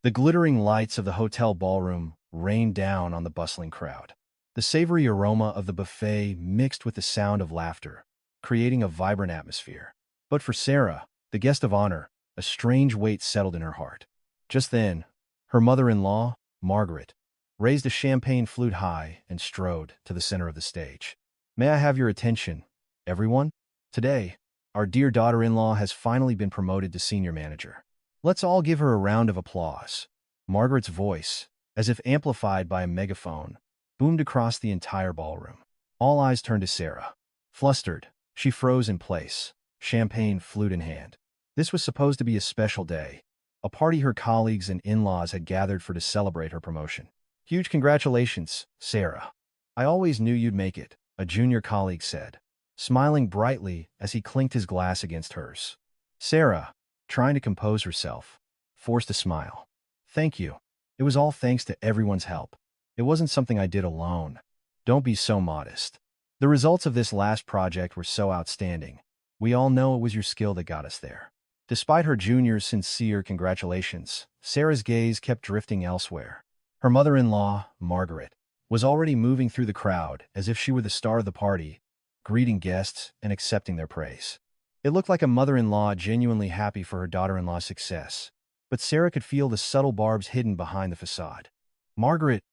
The glittering lights of the hotel ballroom rained down on the bustling crowd. The savory aroma of the buffet mixed with the sound of laughter, creating a vibrant atmosphere. But for Sarah, the guest of honor, a strange weight settled in her heart. Just then, her mother-in-law, Margaret, raised a champagne flute high and strode to the center of the stage. "May I have your attention, everyone? Today, our dear daughter-in-law has finally been promoted to senior manager. Let's all give her a round of applause." Margaret's voice, as if amplified by a megaphone, boomed across the entire ballroom. All eyes turned to Sarah. Flustered, she froze in place, champagne flute in hand. This was supposed to be a special day, a party her colleagues and in-laws had gathered for to celebrate her promotion. "Huge congratulations, Sarah. I always knew you'd make it," a junior colleague said, smiling brightly as he clinked his glass against hers. Sarah, trying to compose herself, forced a smile. "Thank you. It was all thanks to everyone's help. It wasn't something I did alone." "Don't be so modest. The results of this last project were so outstanding. We all know it was your skill that got us there." Despite her junior's sincere congratulations, Sarah's gaze kept drifting elsewhere. Her mother-in-law, Margaret, was already moving through the crowd as if she were the star of the party, greeting guests and accepting their praise. It looked like a mother-in-law genuinely happy for her daughter-in-law's success, but Sarah could feel the subtle barbs hidden behind the facade. "Margaret,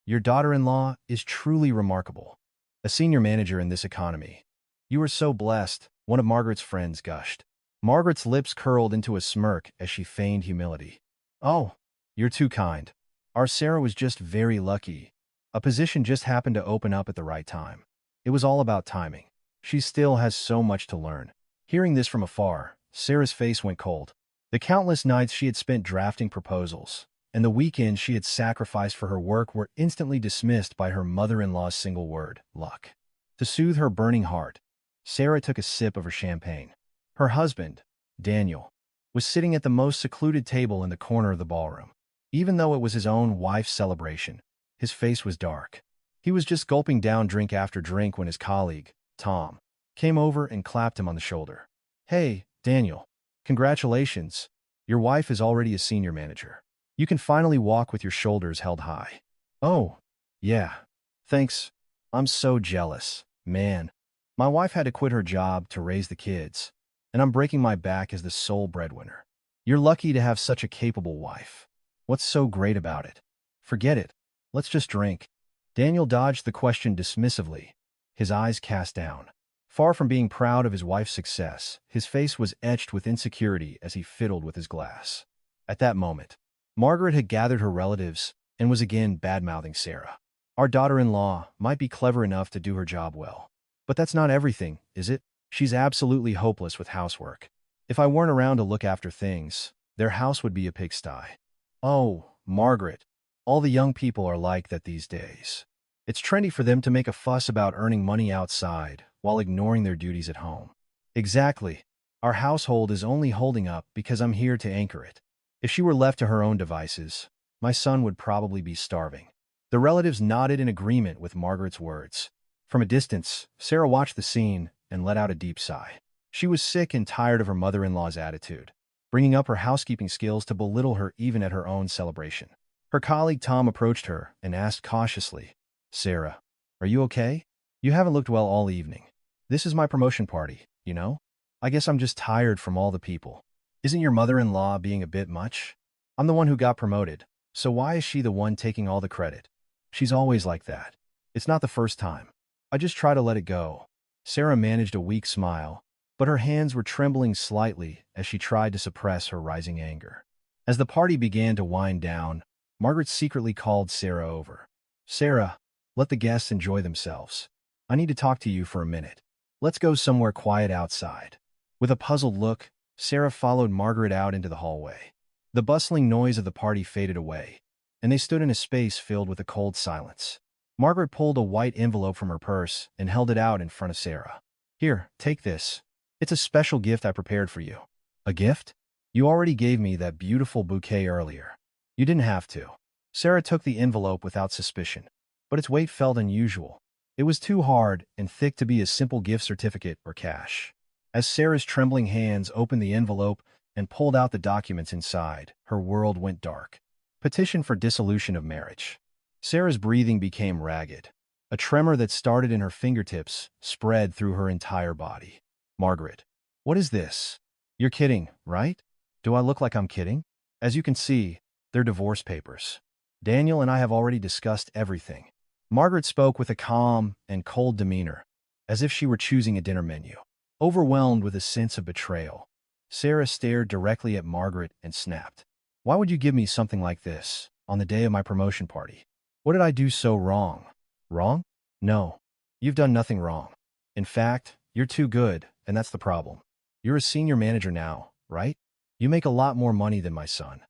your daughter-in-law is truly remarkable. A senior manager in this economy. You are so blessed," one of Margaret's friends gushed. Margaret's lips curled into a smirk as she feigned humility. "Oh, you're too kind. Our Sarah was just very lucky. A position just happened to open up at the right time. It was all about timing. She still has so much to learn." Hearing this from afar, Sarah's face went cold. The countless nights she had spent drafting proposals, and the weekends she had sacrificed for her work were instantly dismissed by her mother-in-law's single word, luck. To soothe her burning heart, Sarah took a sip of her champagne. Her husband, Daniel, was sitting at the most secluded table in the corner of the ballroom. Even though it was his own wife's celebration, his face was dark. He was just gulping down drink after drink when his colleague, Tom, came over and clapped him on the shoulder. "Hey, Daniel, congratulations. Your wife is already a senior manager. You can finally walk with your shoulders held high." "Oh, yeah. Thanks. I'm so jealous, man. My wife had to quit her job to raise the kids, and I'm breaking my back as the sole breadwinner. You're lucky to have such a capable wife. What's so great about it?" "Forget it. Let's just drink." Daniel dodged the question dismissively, his eyes cast down. Far from being proud of his wife's success, his face was etched with insecurity as he fiddled with his glass. At that moment, Margaret had gathered her relatives and was again bad-mouthing Sarah. "Our daughter-in-law might be clever enough to do her job well, but that's not everything, is it? She's absolutely hopeless with housework. If I weren't around to look after things, their house would be a pigsty." "Oh, Margaret, all the young people are like that these days. It's trendy for them to make a fuss about earning money outside while ignoring their duties at home." "Exactly. Our household is only holding up because I'm here to anchor it. If she were left to her own devices, my son would probably be starving." The relatives nodded in agreement with Margaret's words. From a distance, Sarah watched the scene and let out a deep sigh. She was sick and tired of her mother-in-law's attitude, bringing up her housekeeping skills to belittle her even at her own celebration. Her colleague Tom approached her and asked cautiously, "Sarah, are you okay? You haven't looked well all evening. This is my promotion party, you know? I guess I'm just tired from all the people. Isn't your mother-in-law being a bit much? I'm the one who got promoted, so why is she the one taking all the credit? She's always like that. It's not the first time. I just try to let it go." Sarah managed a weak smile, but her hands were trembling slightly as she tried to suppress her rising anger. As the party began to wind down, Margaret secretly called Sarah over. "Sarah, let the guests enjoy themselves. I need to talk to you for a minute. Let's go somewhere quiet outside." With a puzzled look, Sarah followed Margaret out into the hallway. The bustling noise of the party faded away, and they stood in a space filled with a cold silence. Margaret pulled a white envelope from her purse and held it out in front of Sarah. "Here, take this. It's a special gift I prepared for you." "A gift? You already gave me that beautiful bouquet earlier. You didn't have to." Sarah took the envelope without suspicion, but its weight felt unusual. It was too hard and thick to be a simple gift certificate or cash. As Sarah's trembling hands opened the envelope and pulled out the documents inside, her world went dark. Petition for dissolution of marriage. Sarah's breathing became ragged. A tremor that started in her fingertips spread through her entire body. Margaret, what is this? You're kidding, right? Do I look like I'm kidding? As you can see, they're divorce papers. Daniel and I have already discussed everything. Margaret spoke with a calm and cold demeanor, as if she were choosing a dinner menu. Overwhelmed with a sense of betrayal, Sarah stared directly at Margaret and snapped. Why would you give me something like this on the day of my promotion party? What did I do so wrong? Wrong? No. You've done nothing wrong. In fact, you're too good, and that's the problem. You're a senior manager now, right? You make a lot more money than my son.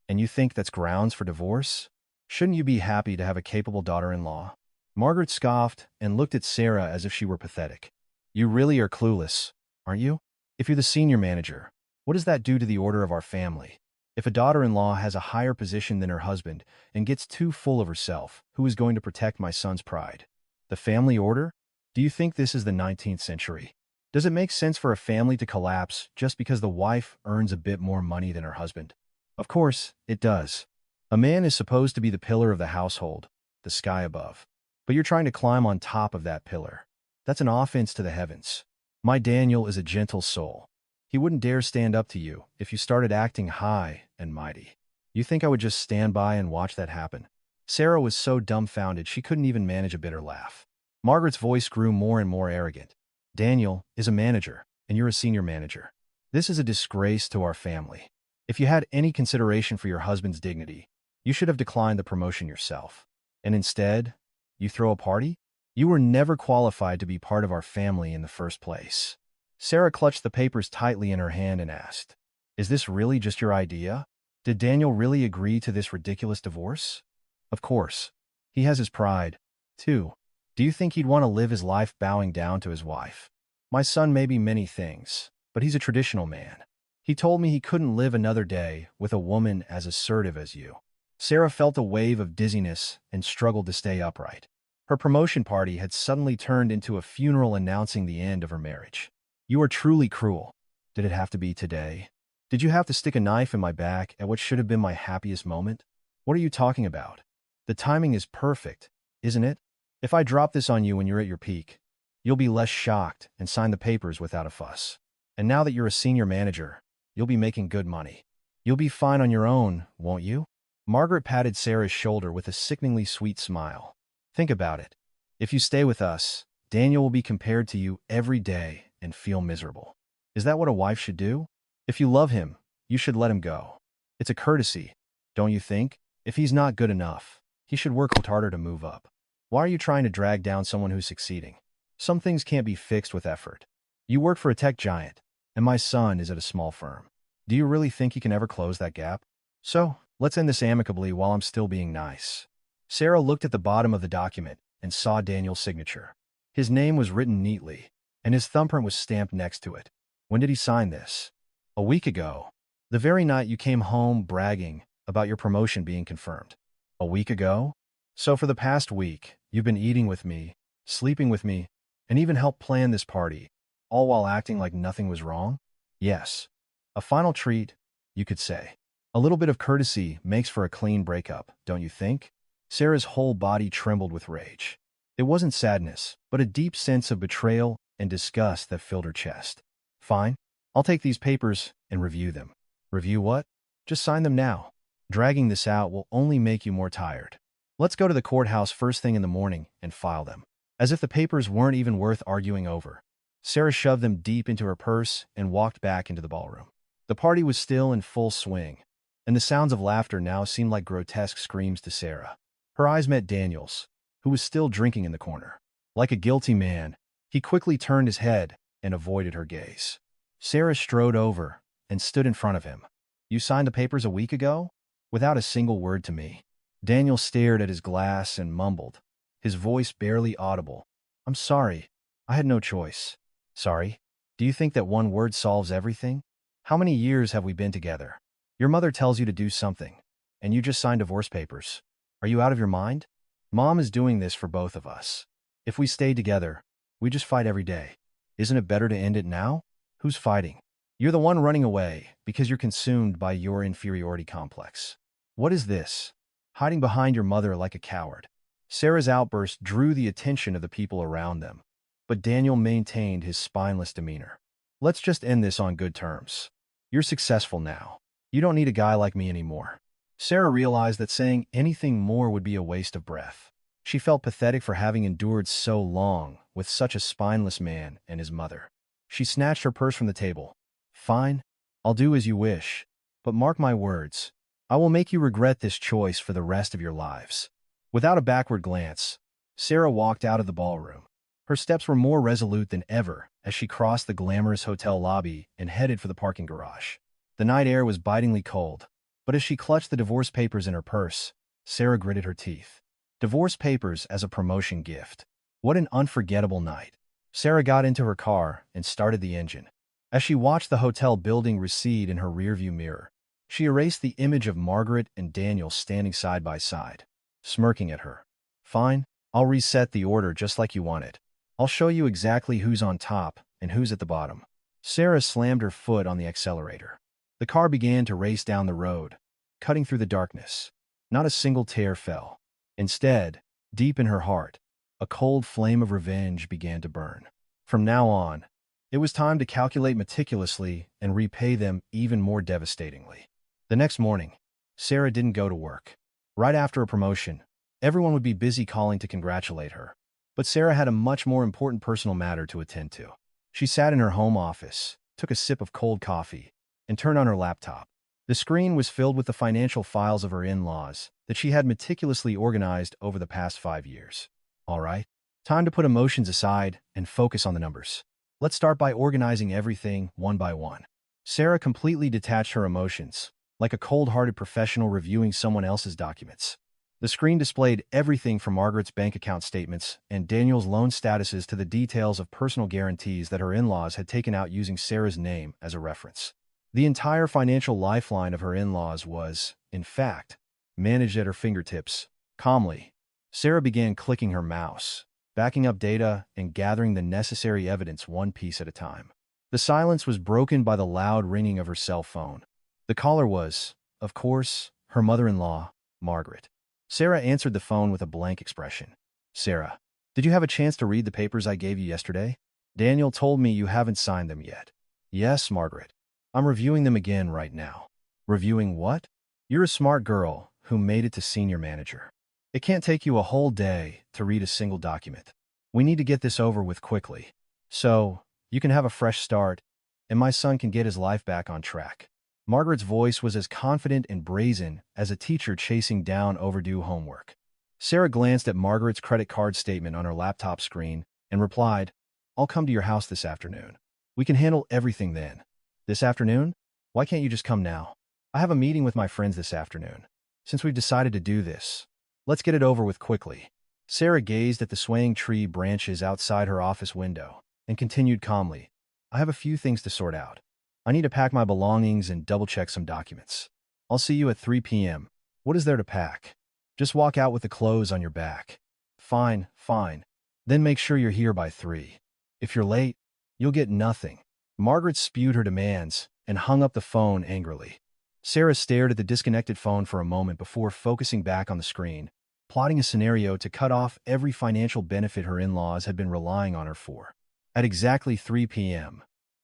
And you think that's grounds for divorce? Shouldn't you be happy to have a capable daughter-in-law? Margaret scoffed and looked at Sarah as if she were pathetic. You really are clueless, aren't you? If you're the senior manager, what does that do to the order of our family? If a daughter-in-law has a higher position than her husband and gets too full of herself, who is going to protect my son's pride? The family order? Do you think this is the 19th century? Does it make sense for a family to collapse just because the wife earns a bit more money than her husband? Of course, it does. A man is supposed to be the pillar of the household, the sky above. But you're trying to climb on top of that pillar. That's an offense to the heavens. My Daniel is a gentle soul. He wouldn't dare stand up to you if you started acting high and mighty. You think I would just stand by and watch that happen? Sarah was so dumbfounded she couldn't even manage a bitter laugh. Margaret's voice grew more and more arrogant. Daniel is a manager, and you're a senior manager. This is a disgrace to our family. If you had any consideration for your husband's dignity, you should have declined the promotion yourself. And instead, you throw a party? You were never qualified to be part of our family in the first place. Sarah clutched the papers tightly in her hand and asked, Is this really just your idea? Did Daniel really agree to this ridiculous divorce? Of course. He has his pride, too. Do you think he'd want to live his life bowing down to his wife? My son may be many things, but he's a traditional man. He told me he couldn't live another day with a woman as assertive as you. Sarah felt a wave of dizziness and struggled to stay upright. Her promotion party had suddenly turned into a funeral announcing the end of her marriage. You are truly cruel. Did it have to be today? Did you have to stick a knife in my back at what should have been my happiest moment? What are you talking about? The timing is perfect, isn't it? If I drop this on you when you're at your peak, you'll be less shocked and sign the papers without a fuss. And now that you're a senior manager, you'll be making good money. You'll be fine on your own, won't you? Margaret patted Sarah's shoulder with a sickeningly sweet smile. Think about it. If you stay with us, Daniel will be compared to you every day and feel miserable. Is that what a wife should do? If you love him, you should let him go. It's a courtesy, don't you think? If he's not good enough, he should work harder to move up. Why are you trying to drag down someone who's succeeding? Some things can't be fixed with effort. You work for a tech giant, and my son is at a small firm. Do you really think you can ever close that gap? So, let's end this amicably while I'm still being nice. Sarah looked at the bottom of the document and saw Daniel's signature. His name was written neatly, and his thumbprint was stamped next to it. When did he sign this? A week ago. The very night you came home bragging about your promotion being confirmed. A week ago? So for the past week, you've been eating with me, sleeping with me, and even helped plan this party, all while acting like nothing was wrong? Yes. A final treat, you could say. A little bit of courtesy makes for a clean breakup, don't you think? Sarah's whole body trembled with rage. It wasn't sadness, but a deep sense of betrayal and disgust that filled her chest. Fine. I'll take these papers and review them. Review what? Just sign them now. Dragging this out will only make you more tired. Let's go to the courthouse first thing in the morning and file them. As if the papers weren't even worth arguing over. Sarah shoved them deep into her purse and walked back into the ballroom. The party was still in full swing, and the sounds of laughter now seemed like grotesque screams to Sarah. Her eyes met Daniel's, who was still drinking in the corner. Like a guilty man, he quickly turned his head and avoided her gaze. Sarah strode over and stood in front of him. You signed the papers a week ago? Without a single word to me. Daniel stared at his glass and mumbled, his voice barely audible. I'm sorry. I had no choice. Sorry? Do you think that one word solves everything? How many years have we been together? Your mother tells you to do something, and you just signed divorce papers. Are you out of your mind? Mom is doing this for both of us. If we stay together, we just fight every day. Isn't it better to end it now? Who's fighting? You're the one running away because you're consumed by your inferiority complex. What is this? hiding behind your mother like a coward." Sarah's outburst drew the attention of the people around them, but Daniel maintained his spineless demeanor. "Let's just end this on good terms. You're successful now. You don't need a guy like me anymore." Sarah realized that saying anything more would be a waste of breath. She felt pathetic for having endured so long with such a spineless man and his mother. She snatched her purse from the table. "Fine, I'll do as you wish. But mark my words, I will make you regret this choice for the rest of your lives." Without a backward glance, Sarah walked out of the ballroom. Her steps were more resolute than ever as she crossed the glamorous hotel lobby and headed for the parking garage. The night air was bitingly cold, but as she clutched the divorce papers in her purse, Sarah gritted her teeth. Divorce papers as a promotion gift. What an unforgettable night. Sarah got into her car and started the engine. As she watched the hotel building recede in her rearview mirror, she erased the image of Margaret and Daniel standing side by side, smirking at her. "Fine, I'll reset the order just like you want it. I'll show you exactly who's on top and who's at the bottom." Sarah slammed her foot on the accelerator. The car began to race down the road, cutting through the darkness. Not a single tear fell. Instead, deep in her heart, a cold flame of revenge began to burn. From now on, it was time to calculate meticulously and repay them even more devastatingly. The next morning, Sarah didn't go to work. Right after a promotion, everyone would be busy calling to congratulate her. But Sarah had a much more important personal matter to attend to. She sat in her home office, took a sip of cold coffee, and turned on her laptop. The screen was filled with the financial files of her in-laws that she had meticulously organized over the past 5 years. All right, time to put emotions aside and focus on the numbers. Let's start by organizing everything one by one. Sarah completely detached her emotions, like a cold-hearted professional reviewing someone else's documents. The screen displayed everything from Margaret's bank account statements and Daniel's loan statuses to the details of personal guarantees that her in-laws had taken out using Sarah's name as a reference. The entire financial lifeline of her in-laws was, in fact, managed at her fingertips. Calmly, Sarah began clicking her mouse, backing up data and gathering the necessary evidence one piece at a time. The silence was broken by the loud ringing of her cell phone. The caller was, of course, her mother-in-law, Margaret. Sarah answered the phone with a blank expression. "Sarah, did you have a chance to read the papers I gave you yesterday? Daniel told me you haven't signed them yet." "Yes, Margaret. I'm reviewing them again right now." "Reviewing what?" "You're a smart girl who made it to senior manager. It can't take you a whole day to read a single document. We need to get this over with quickly, so you can have a fresh start and my son can get his life back on track." Margaret's voice was as confident and brazen as a teacher chasing down overdue homework. Sarah glanced at Margaret's credit card statement on her laptop screen and replied, "I'll come to your house this afternoon. We can handle everything then." "This afternoon? Why can't you just come now?" "I have a meeting with my friends this afternoon. Since we've decided to do this, let's get it over with quickly." Sarah gazed at the swaying tree branches outside her office window and continued calmly, "I have a few things to sort out. I need to pack my belongings and double-check some documents. I'll see you at 3 p.m. "What is there to pack? Just walk out with the clothes on your back." "Fine, fine. Then make sure you're here by 3. If you're late, you'll get nothing." Margaret spewed her demands and hung up the phone angrily. Sarah stared at the disconnected phone for a moment before focusing back on the screen, plotting a scenario to cut off every financial benefit her in-laws had been relying on her for. At exactly 3 p.m.,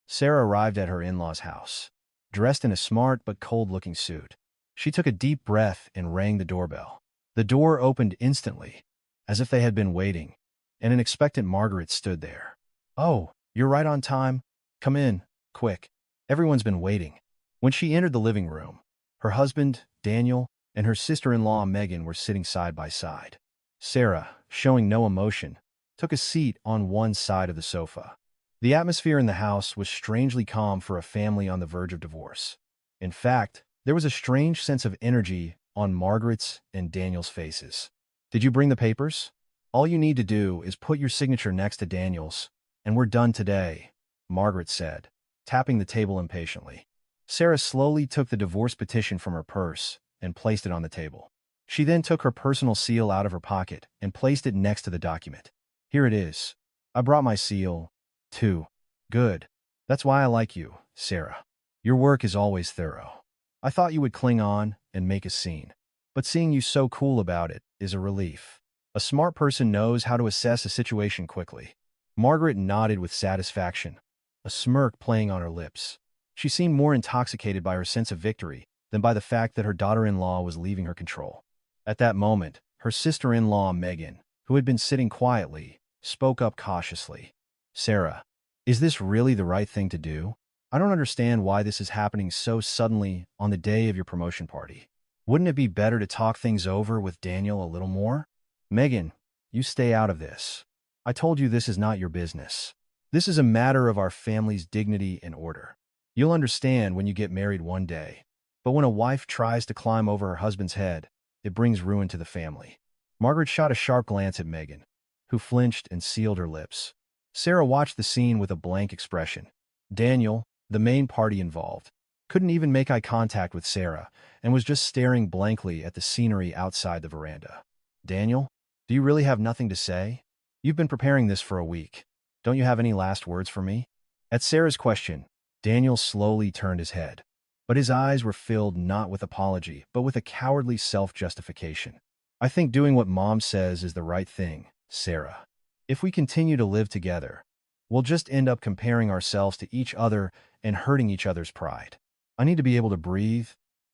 Sarah arrived at her in-laws' house, dressed in a smart but cold-looking suit. She took a deep breath and rang the doorbell. The door opened instantly, as if they had been waiting, and an expectant Margaret stood there. "Oh, you're right on time. Come in, quick. Everyone's been waiting." When she entered the living room, her husband, Daniel, and her sister-in-law, Megan, were sitting side by side. Sarah, showing no emotion, took a seat on one side of the sofa. The atmosphere in the house was strangely calm for a family on the verge of divorce. In fact, there was a strange sense of energy on Margaret's and Daniel's faces. "Did you bring the papers? All you need to do is put your signature next to Daniel's, and we're done today," Margaret said, tapping the table impatiently. Sarah slowly took the divorce petition from her purse and placed it on the table. She then took her personal seal out of her pocket and placed it next to the document. "Here it is. I brought my seal, too." "Good. That's why I like you, Sarah. Your work is always thorough. I thought you would cling on and make a scene. but seeing you so cool about it is a relief. A smart person knows how to assess a situation quickly. Margaret nodded with satisfaction, a smirk playing on her lips. She seemed more intoxicated by her sense of victory than by the fact that her daughter-in-law was leaving her control. At that moment, her sister-in-law, Megan, who had been sitting quietly, spoke up cautiously. Sarah, is this really the right thing to do? I don't understand why this is happening so suddenly on the day of your promotion party. Wouldn't it be better to talk things over with Daniel a little more? Megan, you stay out of this. I told you this is not your business. This is a matter of our family's dignity and order. You'll understand when you get married one day. But when a wife tries to climb over her husband's head, it brings ruin to the family. Margaret shot a sharp glance at Megan, who flinched and sealed her lips. Sarah watched the scene with a blank expression. Daniel, the main party involved, couldn't even make eye contact with Sarah and was just staring blankly at the scenery outside the veranda. Daniel, do you really have nothing to say? You've been preparing this for a week. Don't you have any last words for me? At Sarah's question, Daniel slowly turned his head, but his eyes were filled not with apology, but with a cowardly self-justification. I think doing what Mom says is the right thing, Sarah. If we continue to live together, we'll just end up comparing ourselves to each other and hurting each other's pride. I need to be able to breathe,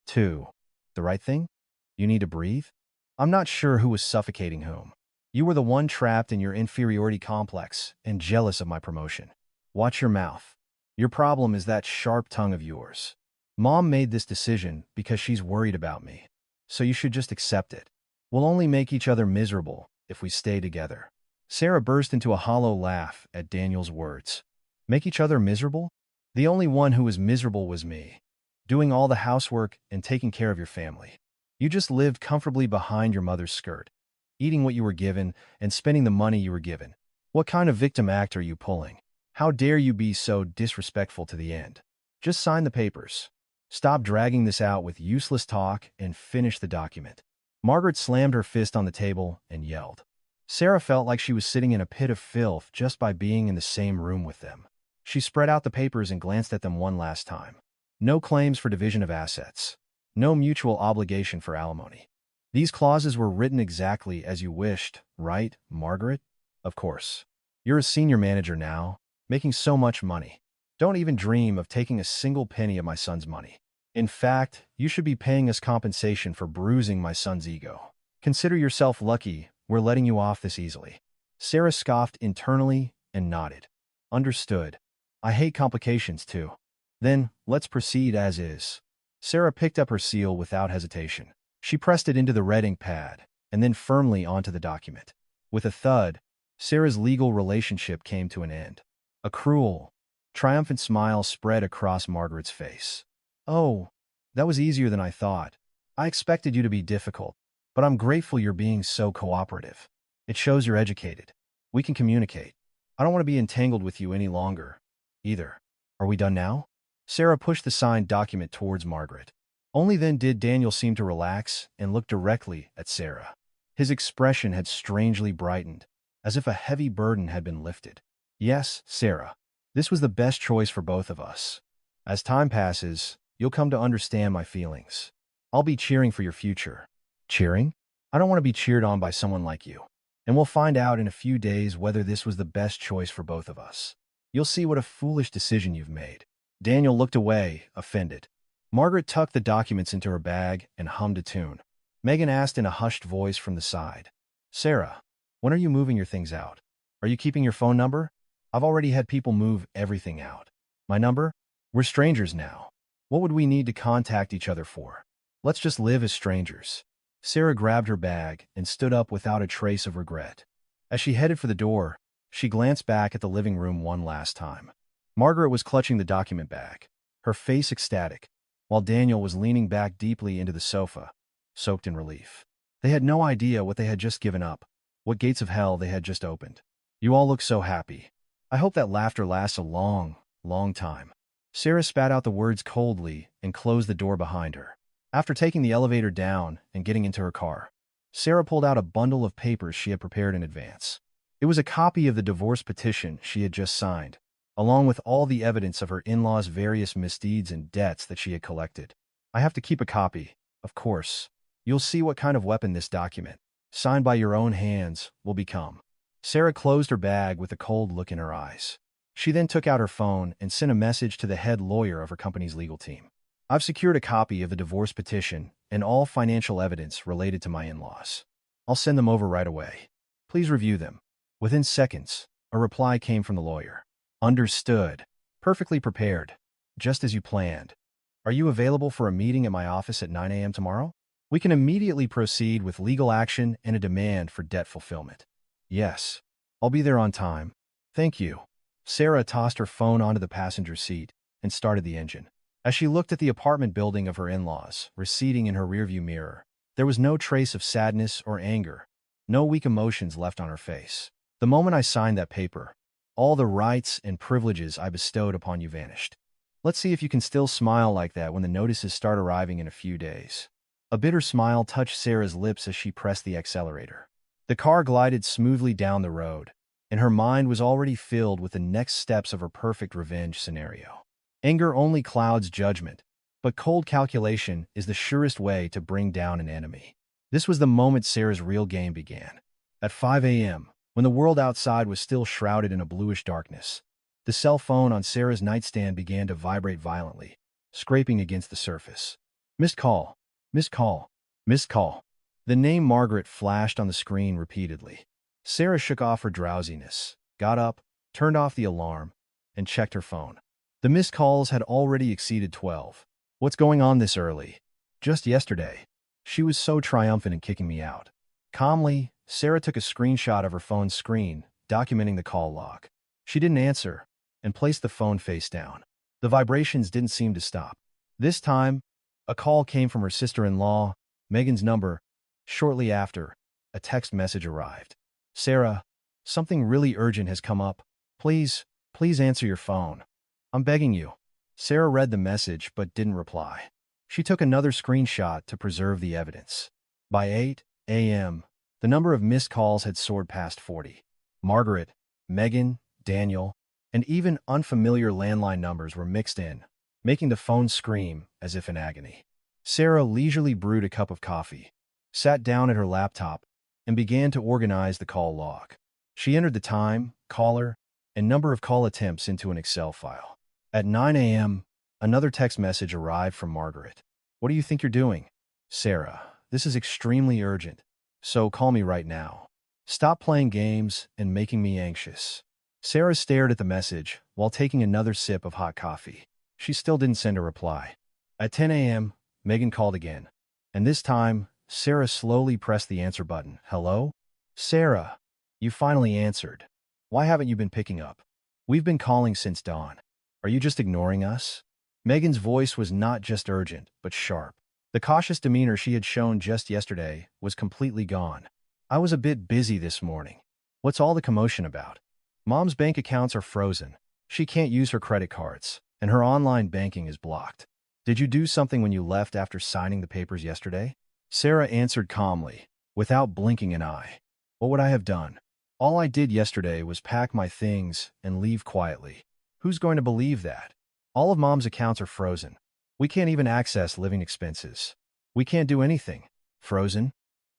too. The right thing? You need to breathe? I'm not sure who was suffocating whom. You were the one trapped in your inferiority complex and jealous of my promotion. Watch your mouth. Your problem is that sharp tongue of yours. Mom made this decision because she's worried about me. So you should just accept it. We'll only make each other miserable if we stay together. Sarah burst into a hollow laugh at Daniel's words. Make each other miserable? The only one who was miserable was me, doing all the housework and taking care of your family. You just lived comfortably behind your mother's skirt, eating what you were given and spending the money you were given. What kind of victim act are you pulling? How dare you be so disrespectful to the end? Just sign the papers. Stop dragging this out with useless talk and finish the document. Margaret slammed her fist on the table and yelled. Sarah felt like she was sitting in a pit of filth just by being in the same room with them. She spread out the papers and glanced at them one last time. No claims for division of assets. No mutual obligation for alimony. These clauses were written exactly as you wished, right, Margaret? Of course. You're a senior manager now, making so much money. Don't even dream of taking a single penny of my son's money. In fact, you should be paying us compensation for bruising my son's ego. Consider yourself lucky we're letting you off this easily. Sarah scoffed internally and nodded. Understood. I hate complications too. Then, let's proceed as is. Sarah picked up her seal without hesitation. She pressed it into the red ink pad, and then firmly onto the document. With a thud, Sarah's legal relationship came to an end. A cruel, triumphant smile spread across Margaret's face. Oh, that was easier than I thought. I expected you to be difficult, but I'm grateful you're being so cooperative. It shows you're educated. We can communicate. I don't want to be entangled with you any longer, either. Are we done now? Sarah pushed the signed document towards Margaret. Only then did Daniel seem to relax and look directly at Sarah. His expression had strangely brightened, as if a heavy burden had been lifted. Yes, Sarah, this was the best choice for both of us. As time passes, you'll come to understand my feelings. I'll be cheering for your future. Cheering? I don't want to be cheered on by someone like you. And we'll find out in a few days whether this was the best choice for both of us. You'll see what a foolish decision you've made. Daniel looked away, offended. Margaret tucked the documents into her bag and hummed a tune. Megan asked in a hushed voice from the side. Sarah, when are you moving your things out? Are you keeping your phone number? I've already had people move everything out. My number? We're strangers now. What would we need to contact each other for? Let's just live as strangers. Sarah grabbed her bag and stood up without a trace of regret. As she headed for the door, she glanced back at the living room one last time. Margaret was clutching the document bag, her face ecstatic, while Daniel was leaning back deeply into the sofa, soaked in relief. They had no idea what they had just given up, what gates of hell they had just opened. You all look so happy. I hope that laughter lasts a long, long time. Sarah spat out the words coldly and closed the door behind her. After taking the elevator down and getting into her car, Sarah pulled out a bundle of papers she had prepared in advance. It was a copy of the divorce petition she had just signed, along with all the evidence of her in-laws' various misdeeds and debts that she had collected. I have to keep a copy, of course. You'll see what kind of weapon this document, signed by your own hands, will become. Sarah closed her bag with a cold look in her eyes. She then took out her phone and sent a message to the head lawyer of her company's legal team. I've secured a copy of the divorce petition and all financial evidence related to my in-laws. I'll send them over right away. Please review them. Within seconds, a reply came from the lawyer. Understood. Perfectly prepared. Just as you planned. Are you available for a meeting at my office at 9 a.m. tomorrow? We can immediately proceed with legal action and a demand for debt fulfillment. Yes. I'll be there on time. Thank you. Sarah tossed her phone onto the passenger seat and started the engine. As she looked at the apartment building of her in-laws, receding in her rearview mirror, there was no trace of sadness or anger, no weak emotions left on her face. The moment I signed that paper, all the rights and privileges I bestowed upon you vanished. Let's see if you can still smile like that when the notices start arriving in a few days. A bitter smile touched Sarah's lips as she pressed the accelerator. The car glided smoothly down the road, and her mind was already filled with the next steps of her perfect revenge scenario. Anger only clouds judgment, but cold calculation is the surest way to bring down an enemy. This was the moment Sarah's real game began. At 5 a.m., when the world outside was still shrouded in a bluish darkness, the cell phone on Sarah's nightstand began to vibrate violently, scraping against the surface. Missed call. Missed call. Missed call. The name Margaret flashed on the screen repeatedly. Sarah shook off her drowsiness, got up, turned off the alarm, and checked her phone. The missed calls had already exceeded 12. What's going on this early? Just yesterday. She was so triumphant in kicking me out. Calmly, Sarah took a screenshot of her phone's screen, documenting the call log. She didn't answer, and placed the phone face down. The vibrations didn't seem to stop. This time, a call came from her sister-in-law, Megan's number. Shortly after, a text message arrived. Sarah, something really urgent has come up. Please answer your phone. I'm begging you. Sarah read the message but didn't reply. She took another screenshot to preserve the evidence. By 8 a.m., the number of missed calls had soared past 40. Margaret, Megan, Daniel, and even unfamiliar landline numbers were mixed in, making the phone scream as if in agony. Sarah leisurely brewed a cup of coffee, sat down at her laptop, and began to organize the call log. She entered the time, caller, and number of call attempts into an Excel file. At 9 a.m., another text message arrived from Margaret. What do you think you're doing? Sarah, this is extremely urgent, so call me right now. Stop playing games and making me anxious. Sarah stared at the message while taking another sip of hot coffee. She still didn't send a reply. At 10 a.m., Megan called again, and this time, Sarah slowly pressed the answer button. Hello? Sarah, you finally answered. Why haven't you been picking up? We've been calling since dawn. Are you just ignoring us? Megan's voice was not just urgent, but sharp. The cautious demeanor she had shown just yesterday was completely gone. I was a bit busy this morning. What's all the commotion about? Mom's bank accounts are frozen. She can't use her credit cards, and her online banking is blocked. Did you do something when you left after signing the papers yesterday? Sarah answered calmly, without blinking an eye. What would I have done? All I did yesterday was pack my things and leave quietly. Who's going to believe that? All of Mom's accounts are frozen. We can't even access living expenses. We can't do anything. Frozen?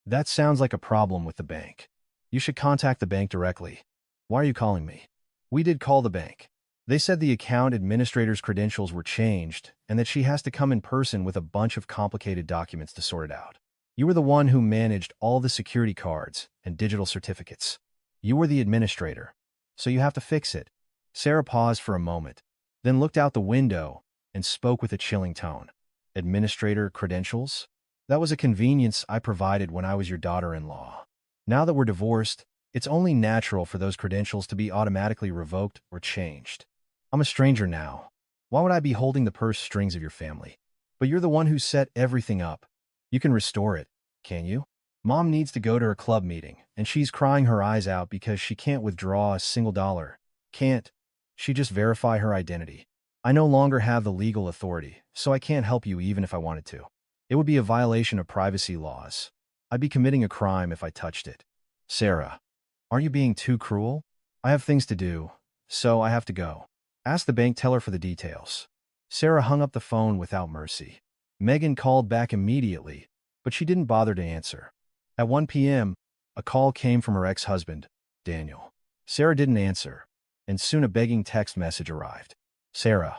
That sounds like a problem with the bank. You should contact the bank directly. Why are you calling me? We did call the bank. They said the account administrator's credentials were changed and that she has to come in person with a bunch of complicated documents to sort it out. You were the one who managed all the security cards and digital certificates. You were the administrator, so you have to fix it. Sarah paused for a moment, then looked out the window and spoke with a chilling tone. Administrator credentials? That was a convenience I provided when I was your daughter-in-law. Now that we're divorced, it's only natural for those credentials to be automatically revoked or changed. I'm a stranger now. Why would I be holding the purse strings of your family? But you're the one who set everything up. You can restore it, can you? Mom needs to go to her club meeting, and she's crying her eyes out because she can't withdraw a single dollar. Can't she just verify her identity? I no longer have the legal authority, so I can't help you even if I wanted to. It would be a violation of privacy laws. I'd be committing a crime if I touched it. Sarah, aren't you being too cruel? I have things to do, so I have to go. Ask the bank teller for the details. Sarah hung up the phone without mercy. Megan called back immediately, but she didn't bother to answer. At 1 p.m., a call came from her ex-husband, Daniel. Sarah didn't answer, and soon a begging text message arrived. Sarah,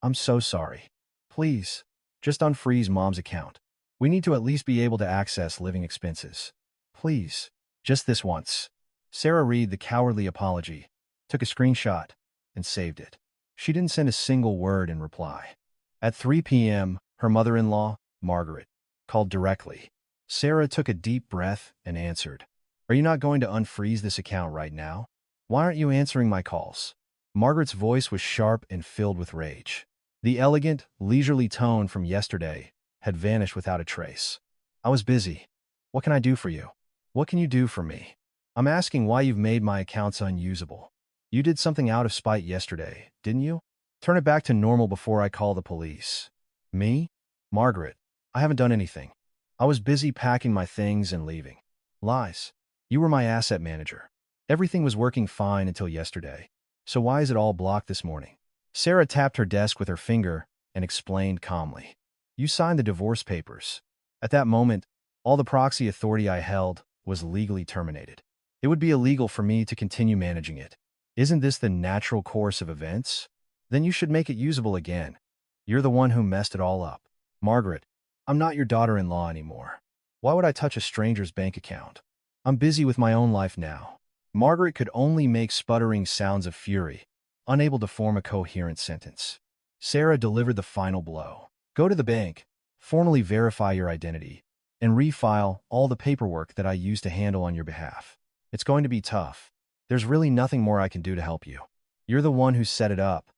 I'm so sorry. Please, just unfreeze Mom's account. We need to at least be able to access living expenses. Please, just this once. Sarah read the cowardly apology, took a screenshot, and saved it. She didn't send a single word in reply. At 3 p.m., her mother-in-law, Margaret, called directly. Sarah took a deep breath and answered. Are you not going to unfreeze this account right now? Why aren't you answering my calls? Margaret's voice was sharp and filled with rage. The elegant, leisurely tone from yesterday had vanished without a trace. I was busy. What can I do for you? What can you do for me? I'm asking why you've made my accounts unusable. You did something out of spite yesterday, didn't you? Turn it back to normal before I call the police. Me? Margaret, I haven't done anything. I was busy packing my things and leaving. Lies. You were my asset manager. Everything was working fine until yesterday. So why is it all blocked this morning? Sarah tapped her desk with her finger and explained calmly. You signed the divorce papers. At that moment, all the proxy authority I held was legally terminated. It would be illegal for me to continue managing it. Isn't this the natural course of events? Then you should make it usable again. You're the one who messed it all up. Margaret, I'm not your daughter-in-law anymore. Why would I touch a stranger's bank account? I'm busy with my own life now. Margaret could only make sputtering sounds of fury, unable to form a coherent sentence. Sarah delivered the final blow. Go to the bank, formally verify your identity, and refile all the paperwork that I used to handle on your behalf. It's going to be tough. There's really nothing more I can do to help you. You're the one who set it up,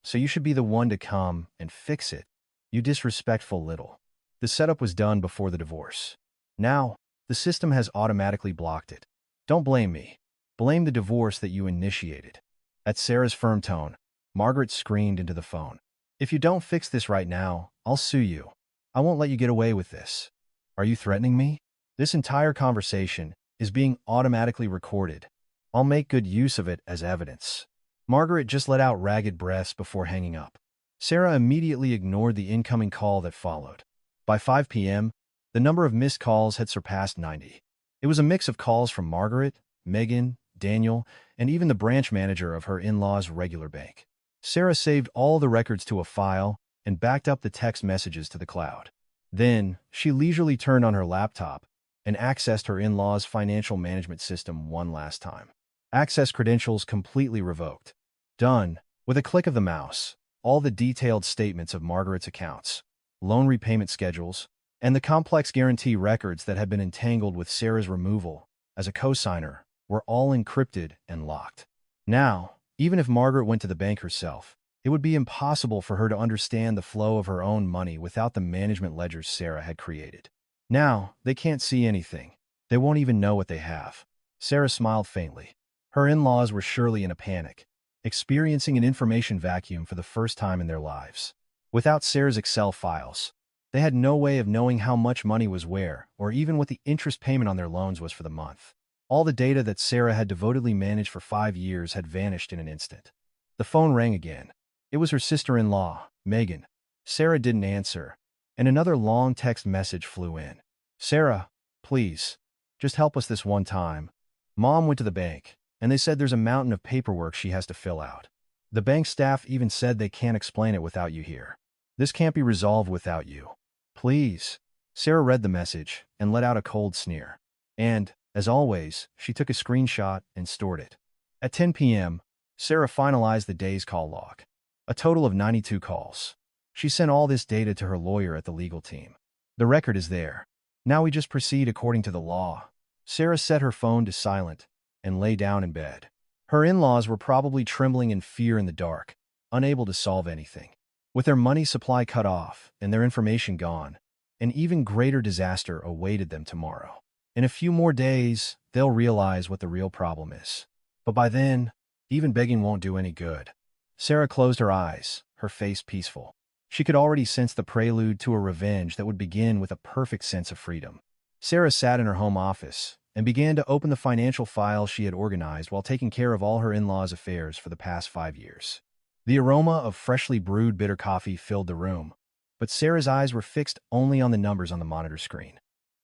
so you should be the one to come and fix it. You disrespectful little. The setup was done before the divorce. Now, the system has automatically blocked it. Don't blame me. Blame the divorce that you initiated. At Sarah's firm tone, Margaret screamed into the phone. If you don't fix this right now, I'll sue you. I won't let you get away with this. Are you threatening me? This entire conversation is being automatically recorded. I'll make good use of it as evidence. Margaret just let out ragged breaths before hanging up. Sarah immediately ignored the incoming call that followed. By 5 p.m., the number of missed calls had surpassed 90. It was a mix of calls from Margaret, Megan, Daniel, and even the branch manager of her in-laws' regular bank. Sarah saved all the records to a file and backed up the text messages to the cloud. Then, she leisurely turned on her laptop and accessed her in-laws' financial management system one last time. Access credentials completely revoked. Done. With a click of the mouse, all the detailed statements of Margaret's accounts, loan repayment schedules, and the complex guarantee records that had been entangled with Sarah's removal as a co-signer were all encrypted and locked. Now, even if Margaret went to the bank herself, it would be impossible for her to understand the flow of her own money without the management ledgers Sarah had created. Now, they can't see anything. They won't even know what they have. Sarah smiled faintly. Her in-laws were surely in a panic, experiencing an information vacuum for the first time in their lives. Without Sarah's Excel files, they had no way of knowing how much money was where, or even what the interest payment on their loans was for the month. All the data that Sarah had devotedly managed for 5 years had vanished in an instant. The phone rang again. It was her sister-in-law, Megan. Sarah didn't answer, and another long text message flew in. Sarah, please, just help us this one time. Mom went to the bank, and they said there's a mountain of paperwork she has to fill out. The bank staff even said they can't explain it without you here. This can't be resolved without you. Please. Sarah read the message and let out a cold sneer. And, as always, she took a screenshot and stored it. At 10 p.m., Sarah finalized the day's call log. A total of 92 calls. She sent all this data to her lawyer at the legal team. The record is there. Now we just proceed according to the law. Sarah set her phone to silent and lay down in bed. Her in-laws were probably trembling in fear in the dark, unable to solve anything. With their money supply cut off and their information gone, an even greater disaster awaited them tomorrow. In a few more days, they'll realize what the real problem is. But by then, even begging won't do any good. Sarah closed her eyes, her face peaceful. She could already sense the prelude to a revenge that would begin with a perfect sense of freedom. Sarah sat in her home office and began to open the financial files she had organized while taking care of all her in-laws' affairs for the past 5 years. The aroma of freshly brewed bitter coffee filled the room, but Sarah's eyes were fixed only on the numbers on the monitor screen.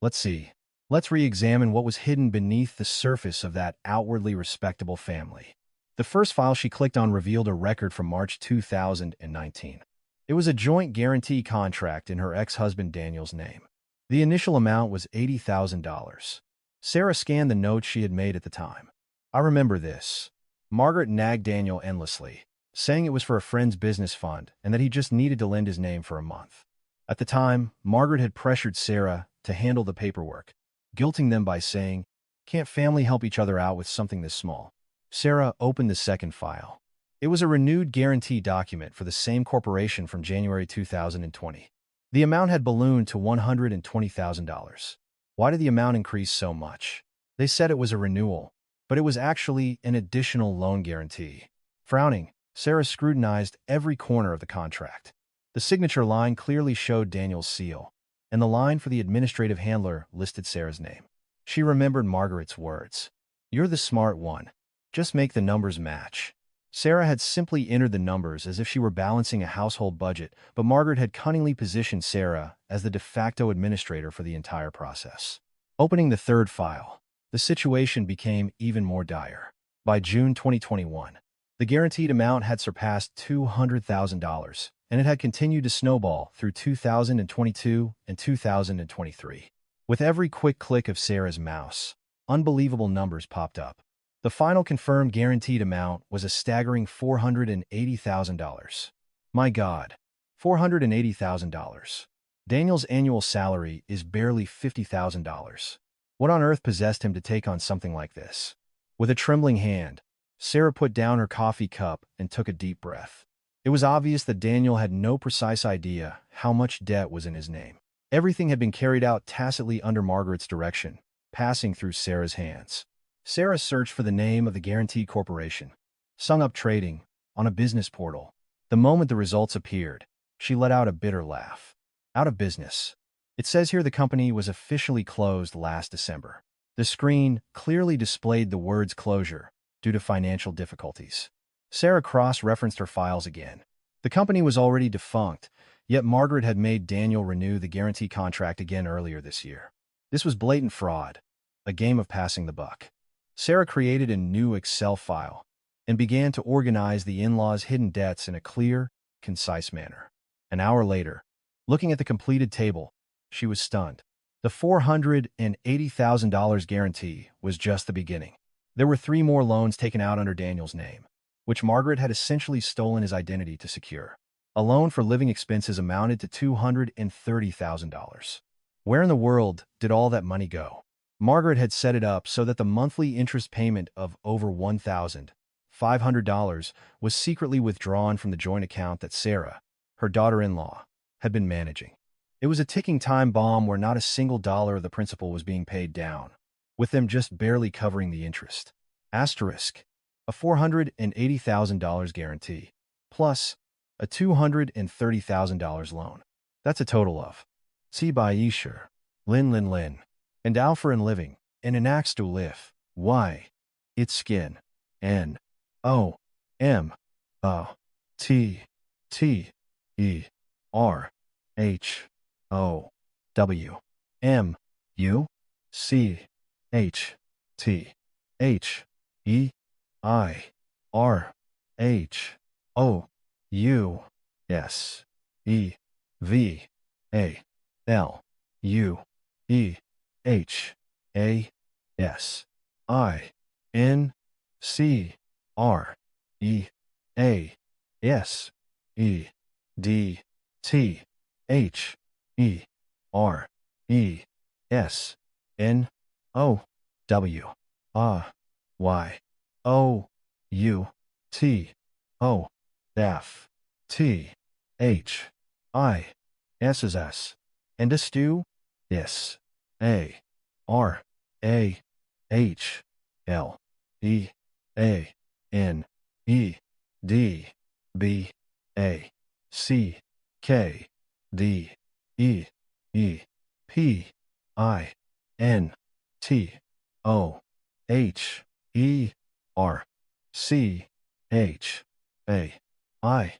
Let's see. Let's re-examine what was hidden beneath the surface of that outwardly respectable family. The first file she clicked on revealed a record from March 2019. It was a joint guarantee contract in her ex-husband Daniel's name. The initial amount was $80,000. Sarah scanned the notes she had made at the time. I remember this. Margaret nagged Daniel endlessly, saying it was for a friend's business fund and that he just needed to lend his name for a month. At the time, Margaret had pressured Sarah to handle the paperwork, guilting them by saying, "Can't family help each other out with something this small?" Sarah opened the second file. It was a renewed guarantee document for the same corporation from January 2020. The amount had ballooned to $120,000. Why did the amount increase so much? They said it was a renewal, but it was actually an additional loan guarantee. Frowning, Sarah scrutinized every corner of the contract. The signature line clearly showed Daniel's seal, and the line for the administrative handler listed Sarah's name. She remembered Margaret's words. "You're the smart one. Just make the numbers match." Sarah had simply entered the numbers as if she were balancing a household budget, but Margaret had cunningly positioned Sarah as the de facto administrator for the entire process. Opening the third file, the situation became even more dire. By June 2021, the guaranteed amount had surpassed $200,000, and it had continued to snowball through 2022 and 2023. With every quick click of Sarah's mouse, unbelievable numbers popped up. The final confirmed guaranteed amount was a staggering $480,000. My God, $480,000. Daniel's annual salary is barely $50,000. What on earth possessed him to take on something like this? With a trembling hand, Sarah put down her coffee cup and took a deep breath. It was obvious that Daniel had no precise idea how much debt was in his name. Everything had been carried out tacitly under Margaret's direction, passing through Sarah's hands. Sarah searched for the name of the guaranteed corporation, sung up trading, on a business portal. The moment the results appeared, she let out a bitter laugh. Out of business. It says here the company was officially closed last December. The screen clearly displayed the words closure due to financial difficulties. Sarah cross-referenced her files again. The company was already defunct, yet Margaret had made Daniel renew the guarantee contract again earlier this year. This was blatant fraud, a game of passing the buck. Sarah created a new Excel file and began to organize the in-laws' hidden debts in a clear, concise manner. An hour later, looking at the completed table, she was stunned. The $480,000 guarantee was just the beginning. There were 3 more loans taken out under Daniel's name, which Margaret had essentially stolen his identity to secure. A loan for living expenses amounted to $230,000. Where in the world did all that money go? Margaret had set it up so that the monthly interest payment of over $1,500 was secretly withdrawn from the joint account that Sarah, her daughter-in-law, had been managing. It was a ticking time bomb where not a single dollar of the principal was being paid down, with them just barely covering the interest. Asterisk. A $480,000 guarantee, plus a $230,000 loan. That's a total of C by Esher, Lin, and Alpha and Living, and an axe to live. Y. It's skin. N. O. M. O. T. T. E. R. H. O. W. M. U. C. H. T. H. E. I. R. H. O. U. S. E. V. A. L. U. E. H. A. S. I. N. C. R. E. A. S. E. D. T. H. E. R. E. S. N. O. W. Y. O. U. T. O. F. T. H. I. S is S. And a stew? S. A. R. A. H. L. E. A. N. E. D. B. A. C. K. D. E. E. P. I. N. T. O. H. E. R. C. H. A. I.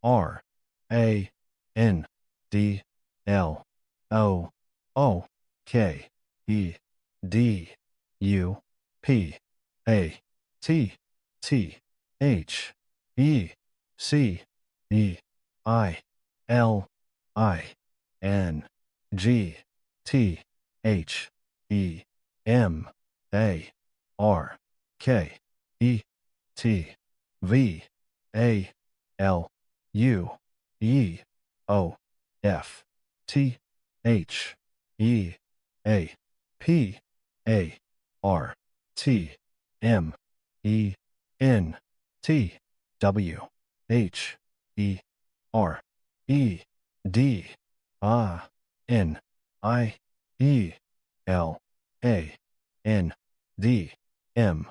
R. A. N. D. L. O. O. K. E D U P A T T H E C E I L I N G T H E M A R K E T V A L U E O F T H E A P A R T M E N T W H E R E D N I E L A N D M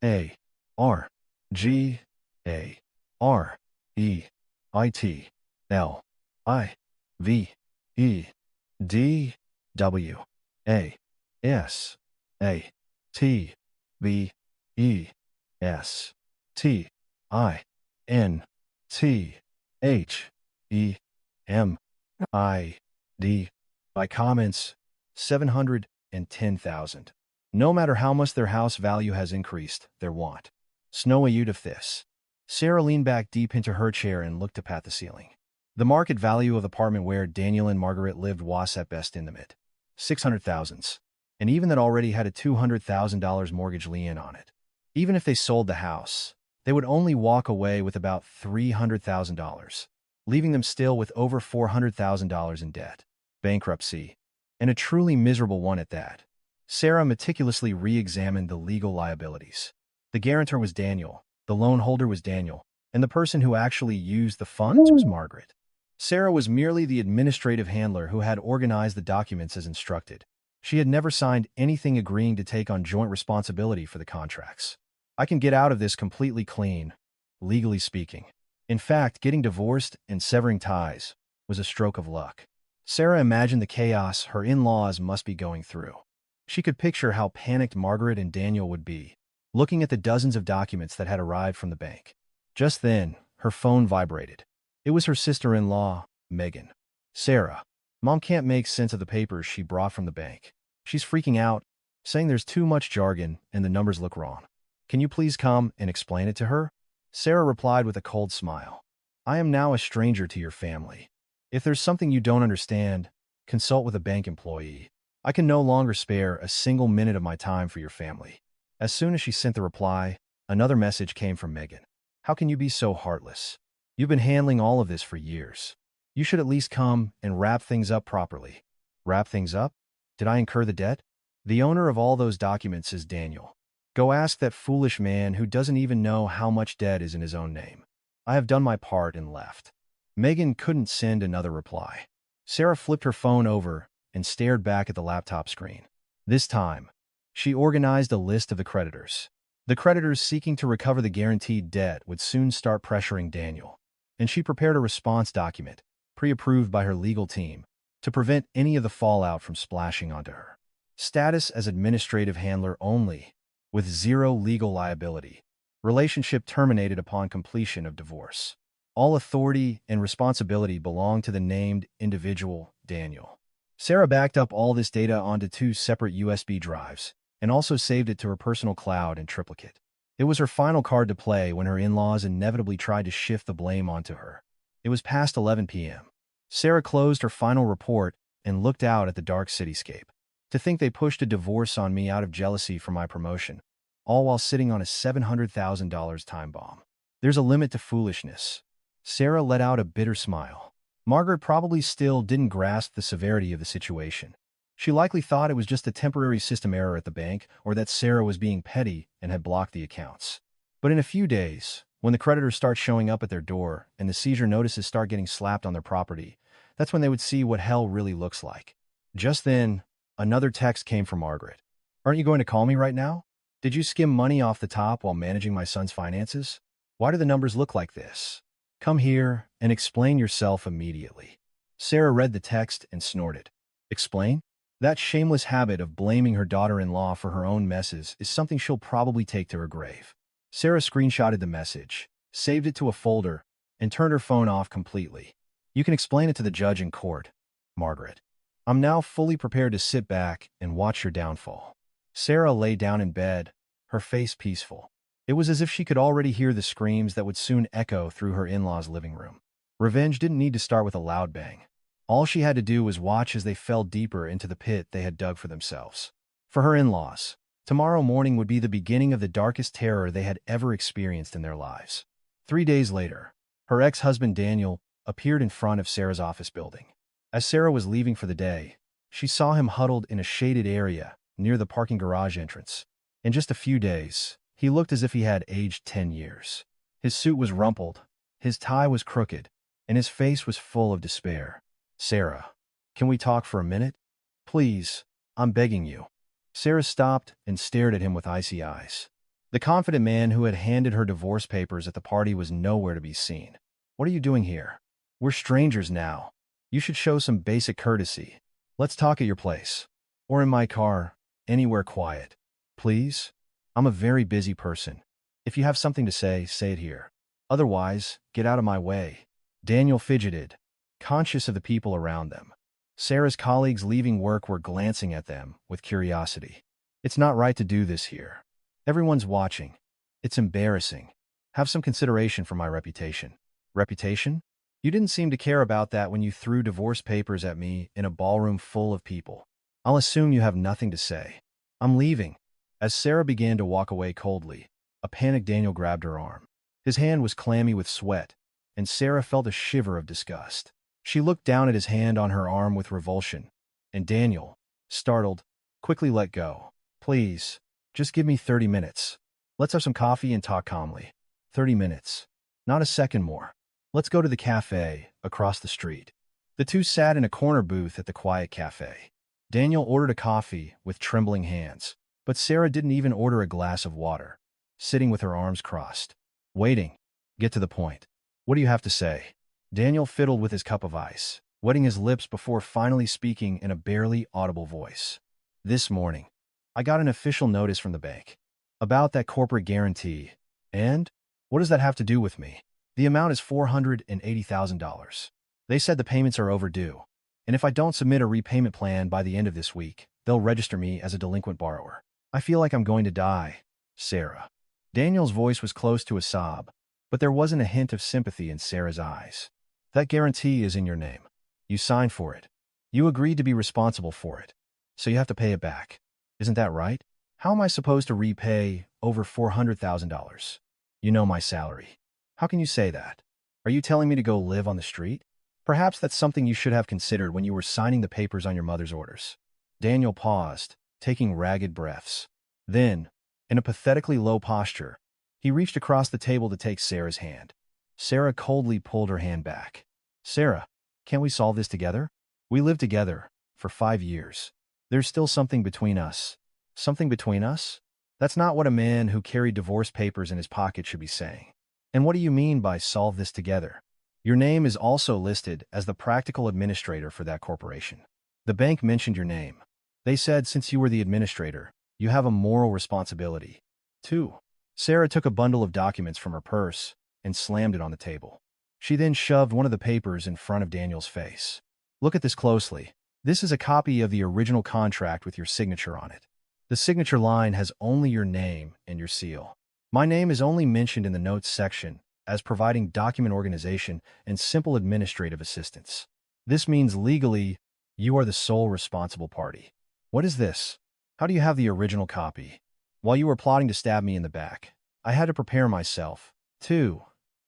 A R G A R E I T L I V E D W A S A T V E S T I N T H E M I D. By comments, 710,000. No matter how much their house value has increased, their want. Snow out of this. Sarah leaned back deep into her chair and looked up at the ceiling. The market value of the apartment where Daniel and Margaret lived was at best in the mid 600,000s, and even that already had a $200,000 mortgage lien on it. Even if they sold the house, they would only walk away with about $300,000, leaving them still with over $400,000 in debt. Bankruptcy, and a truly miserable one at that. Sarah meticulously re-examined the legal liabilities. The guarantor was Daniel, the loan holder was Daniel, and the person who actually used the funds was Margaret. Sarah was merely the administrative handler who had organized the documents as instructed. She had never signed anything agreeing to take on joint responsibility for the contracts. I can get out of this completely clean, legally speaking. In fact, getting divorced and severing ties was a stroke of luck. Sarah imagined the chaos her in-laws must be going through. She could picture how panicked Margaret and Daniel would be, looking at the dozens of documents that had arrived from the bank. Just then, her phone vibrated. It was her sister-in-law, Megan. Sarah, Mom can't make sense of the papers she brought from the bank. She's freaking out, saying there's too much jargon and the numbers look wrong. Can you please come and explain it to her? Sarah replied with a cold smile. I am now a stranger to your family. If there's something you don't understand, consult with a bank employee. I can no longer spare a single minute of my time for your family. As soon as she sent the reply, another message came from Megan. How can you be so heartless? You've been handling all of this for years. You should at least come and wrap things up properly. Wrap things up? Did I incur the debt? The owner of all those documents is Daniel. Go ask that foolish man who doesn't even know how much debt is in his own name. I have done my part and left. Megan couldn't send another reply. Sarah flipped her phone over and stared back at the laptop screen. This time, she organized a list of the creditors. The creditors seeking to recover the guaranteed debt would soon start pressuring Daniel, and she prepared a response document, pre-approved by her legal team, to prevent any of the fallout from splashing onto her. Status as administrative handler only, with zero legal liability. Relationship terminated upon completion of divorce. All authority and responsibility belong to the named individual, Daniel. Sarah backed up all this data onto 2 separate USB drives and also saved it to her personal cloud in triplicate. It was her final card to play when her in-laws inevitably tried to shift the blame onto her. It was past 11 p.m. Sarah closed her final report and looked out at the dark cityscape. To think they pushed a divorce on me out of jealousy for my promotion, all while sitting on a $700,000 time bomb. There's a limit to foolishness. Sarah let out a bitter smile. Margaret probably still didn't grasp the severity of the situation. She likely thought it was just a temporary system error at the bank or that Sarah was being petty and had blocked the accounts. But in a few days, when the creditors start showing up at their door and the seizure notices start getting slapped on their property, that's when they would see what hell really looks like. Just then, another text came from Margaret. Aren't you going to call me right now? Did you skim money off the top while managing my son's finances? Why do the numbers look like this? Come here and explain yourself immediately. Sarah read the text and snorted. Explain? That shameless habit of blaming her daughter-in-law for her own messes is something she'll probably take to her grave. Sarah screenshotted the message, saved it to a folder, and turned her phone off completely. You can explain it to the judge in court, Margaret. I'm now fully prepared to sit back and watch your downfall. Sarah lay down in bed, her face peaceful. It was as if she could already hear the screams that would soon echo through her in-laws' living room. Revenge didn't need to start with a loud bang. All she had to do was watch as they fell deeper into the pit they had dug for themselves. For her in-laws, tomorrow morning would be the beginning of the darkest terror they had ever experienced in their lives. 3 days later, her ex-husband Daniel appeared in front of Sarah's office building. As Sarah was leaving for the day, she saw him huddled in a shaded area near the parking garage entrance. In just a few days, he looked as if he had aged 10 years. His suit was rumpled, his tie was crooked, and his face was full of despair. Sarah, can we talk for a minute? Please, I'm begging you. Sarah stopped and stared at him with icy eyes. The confident man who had handed her divorce papers at the party was nowhere to be seen. What are you doing here? We're strangers now. You should show some basic courtesy. Let's talk at your place. Or in my car, anywhere quiet. Please? I'm a very busy person. If you have something to say it here. Otherwise, get out of my way. Daniel fidgeted, conscious of the people around them. Sarah's colleagues leaving work were glancing at them with curiosity. It's not right to do this here. Everyone's watching. It's embarrassing. Have some consideration for my reputation. Reputation? You didn't seem to care about that when you threw divorce papers at me in a ballroom full of people. I'll assume you have nothing to say. I'm leaving. As Sarah began to walk away coldly, a panicked Daniel grabbed her arm. His hand was clammy with sweat, and Sarah felt a shiver of disgust. She looked down at his hand on her arm with revulsion, and Daniel, startled, quickly let go. Please, just give me 30 minutes. Let's have some coffee and talk calmly. 30 minutes. Not a second more. Let's go to the cafe across the street. The two sat in a corner booth at the quiet cafe. Daniel ordered a coffee with trembling hands, but Sarah didn't even order a glass of water, sitting with her arms crossed. Waiting. Get to the point. What do you have to say? Daniel fiddled with his cup of ice, wetting his lips before finally speaking in a barely audible voice. This morning, I got an official notice from the bank about that corporate guarantee. And? What does that have to do with me? The amount is $480,000. They said the payments are overdue, and if I don't submit a repayment plan by the end of this week, they'll register me as a delinquent borrower. I feel like I'm going to die. Sarah. Daniel's voice was close to a sob, but there wasn't a hint of sympathy in Sarah's eyes. That guarantee is in your name. You signed for it. You agreed to be responsible for it. So you have to pay it back. Isn't that right? How am I supposed to repay over $400,000? You know my salary. How can you say that? Are you telling me to go live on the street? Perhaps that's something you should have considered when you were signing the papers on your mother's orders. Daniel paused, taking ragged breaths. Then, in a pathetically low posture, he reached across the table to take Sarah's hand. Sarah coldly pulled her hand back. Sarah, can't we solve this together? We lived together for 5 years. There's still something between us. Something between us? That's not what a man who carried divorce papers in his pocket should be saying. And what do you mean by solve this together? Your name is also listed as the practical administrator for that corporation. The bank mentioned your name. They said since you were the administrator, you have a moral responsibility. 2. Sarah took a bundle of documents from her purse and slammed it on the table. She then shoved one of the papers in front of Daniel's face. Look at this closely. This is a copy of the original contract with your signature on it. The signature line has only your name and your seal. My name is only mentioned in the notes section as providing document organization and simple administrative assistance. This means legally, you are the sole responsible party. What is this? How do you have the original copy? While you were plotting to stab me in the back, I had to prepare myself. 2.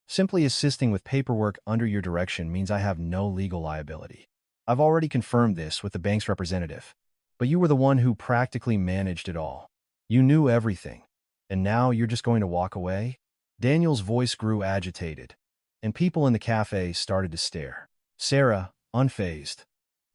Simply assisting with paperwork under your direction means I have no legal liability. I've already confirmed this with the bank's representative, but you were the one who practically managed it all. You knew everything, and now you're just going to walk away? Daniel's voice grew agitated, and people in the cafe started to stare. Sarah, unfazed,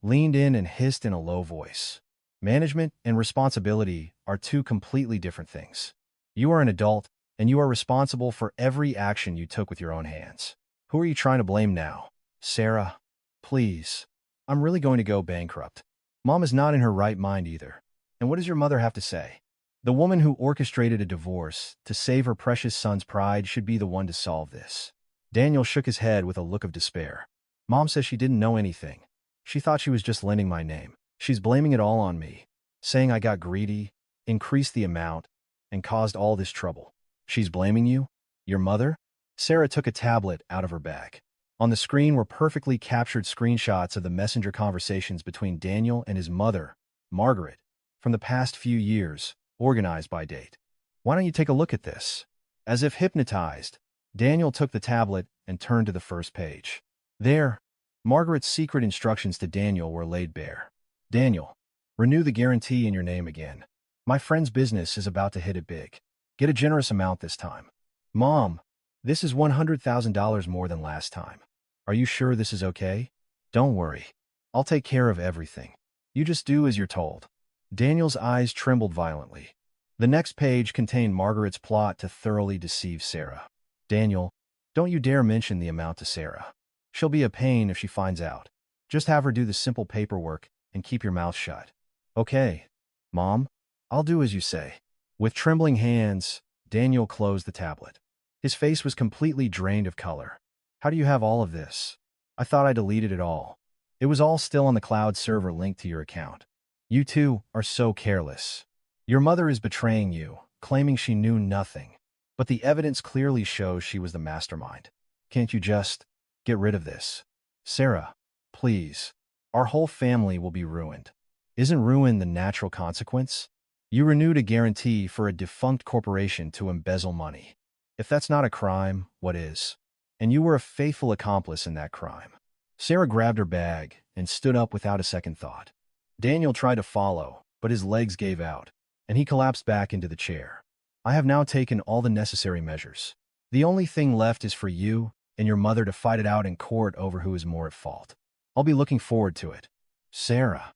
leaned in and hissed in a low voice. Management and responsibility are two completely different things. You are an adult, and you are responsible for every action you took with your own hands. Who are you trying to blame now? Sarah, please. I'm really going to go bankrupt. Mom is not in her right mind either. And what does your mother have to say? The woman who orchestrated a divorce to save her precious son's pride should be the one to solve this. Daniel shook his head with a look of despair. Mom says she didn't know anything. She thought she was just lending my name. She's blaming it all on me, saying I got greedy, increased the amount, and caused all this trouble. She's blaming you? Your mother? Sarah took a tablet out of her bag. On the screen were perfectly captured screenshots of the messenger conversations between Daniel and his mother, Margaret, from the past few years, organized by date. Why don't you take a look at this? As if hypnotized, Daniel took the tablet and turned to the first page. There, Margaret's secret instructions to Daniel were laid bare. Daniel, renew the guarantee in your name again. My friend's business is about to hit it big. Get a generous amount this time. Mom, this is $100,000 more than last time. Are you sure this is okay? Don't worry. I'll take care of everything. You just do as you're told. Daniel's eyes trembled violently. The next page contained Margaret's plot to thoroughly deceive Sarah. Daniel, don't you dare mention the amount to Sarah. She'll be a pain if she finds out. Just have her do the simple paperwork and keep your mouth shut. Okay, Mom, I'll do as you say. With trembling hands, Daniel closed the tablet. His face was completely drained of color. How do you have all of this? I thought I deleted it all. It was all still on the cloud server linked to your account. You two are so careless. Your mother is betraying you, claiming she knew nothing. But the evidence clearly shows she was the mastermind. Can't you just get rid of this? Sarah, please. Our whole family will be ruined. Isn't ruin the natural consequence? You renewed a guarantee for a defunct corporation to embezzle money. If that's not a crime, what is? And you were a faithful accomplice in that crime. Sarah grabbed her bag and stood up without a second thought. Daniel tried to follow, but his legs gave out, and he collapsed back into the chair. I have now taken all the necessary measures. The only thing left is for you and your mother to fight it out in court over who is more at fault. I'll be looking forward to it. Sarah,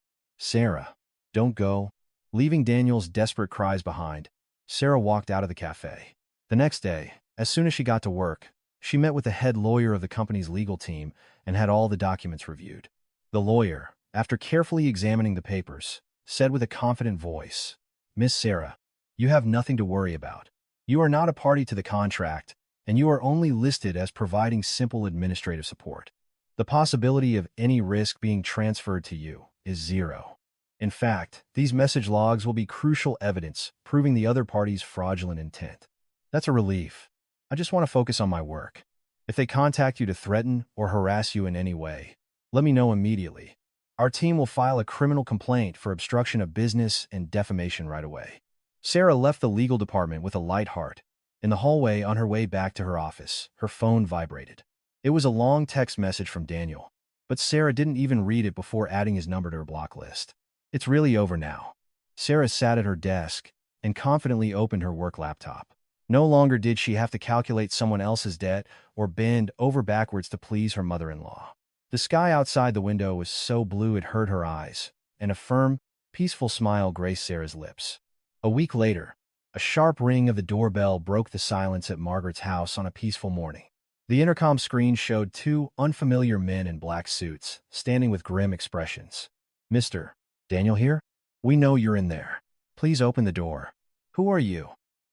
don't go. Leaving Daniel's desperate cries behind, Sarah walked out of the cafe. The next day, as soon as she got to work, she met with the head lawyer of the company's legal team and had all the documents reviewed. The lawyer, after carefully examining the papers, said with a confident voice, Miss Sarah, you have nothing to worry about. You are not a party to the contract, and you are only listed as providing simple administrative support. The possibility of any risk being transferred to you is zero. In fact, these message logs will be crucial evidence proving the other party's fraudulent intent. That's a relief. I just want to focus on my work. If they contact you to threaten or harass you in any way, let me know immediately. Our team will file a criminal complaint for obstruction of business and defamation right away. Sarah left the legal department with a light heart. In the hallway on her way back to her office, her phone vibrated. It was a long text message from Daniel, but Sarah didn't even read it before adding his number to her block list. It's really over now. Sarah sat at her desk and confidently opened her work laptop. No longer did she have to calculate someone else's debt or bend over backwards to please her mother-in-law. The sky outside the window was so blue it hurt her eyes, and a firm, peaceful smile graced Sarah's lips. A week later, a sharp ring of the doorbell broke the silence at Margaret's house on a peaceful morning. The intercom screen showed two unfamiliar men in black suits, standing with grim expressions. Mr. Daniel here? We know you're in there. Please open the door. Who are you?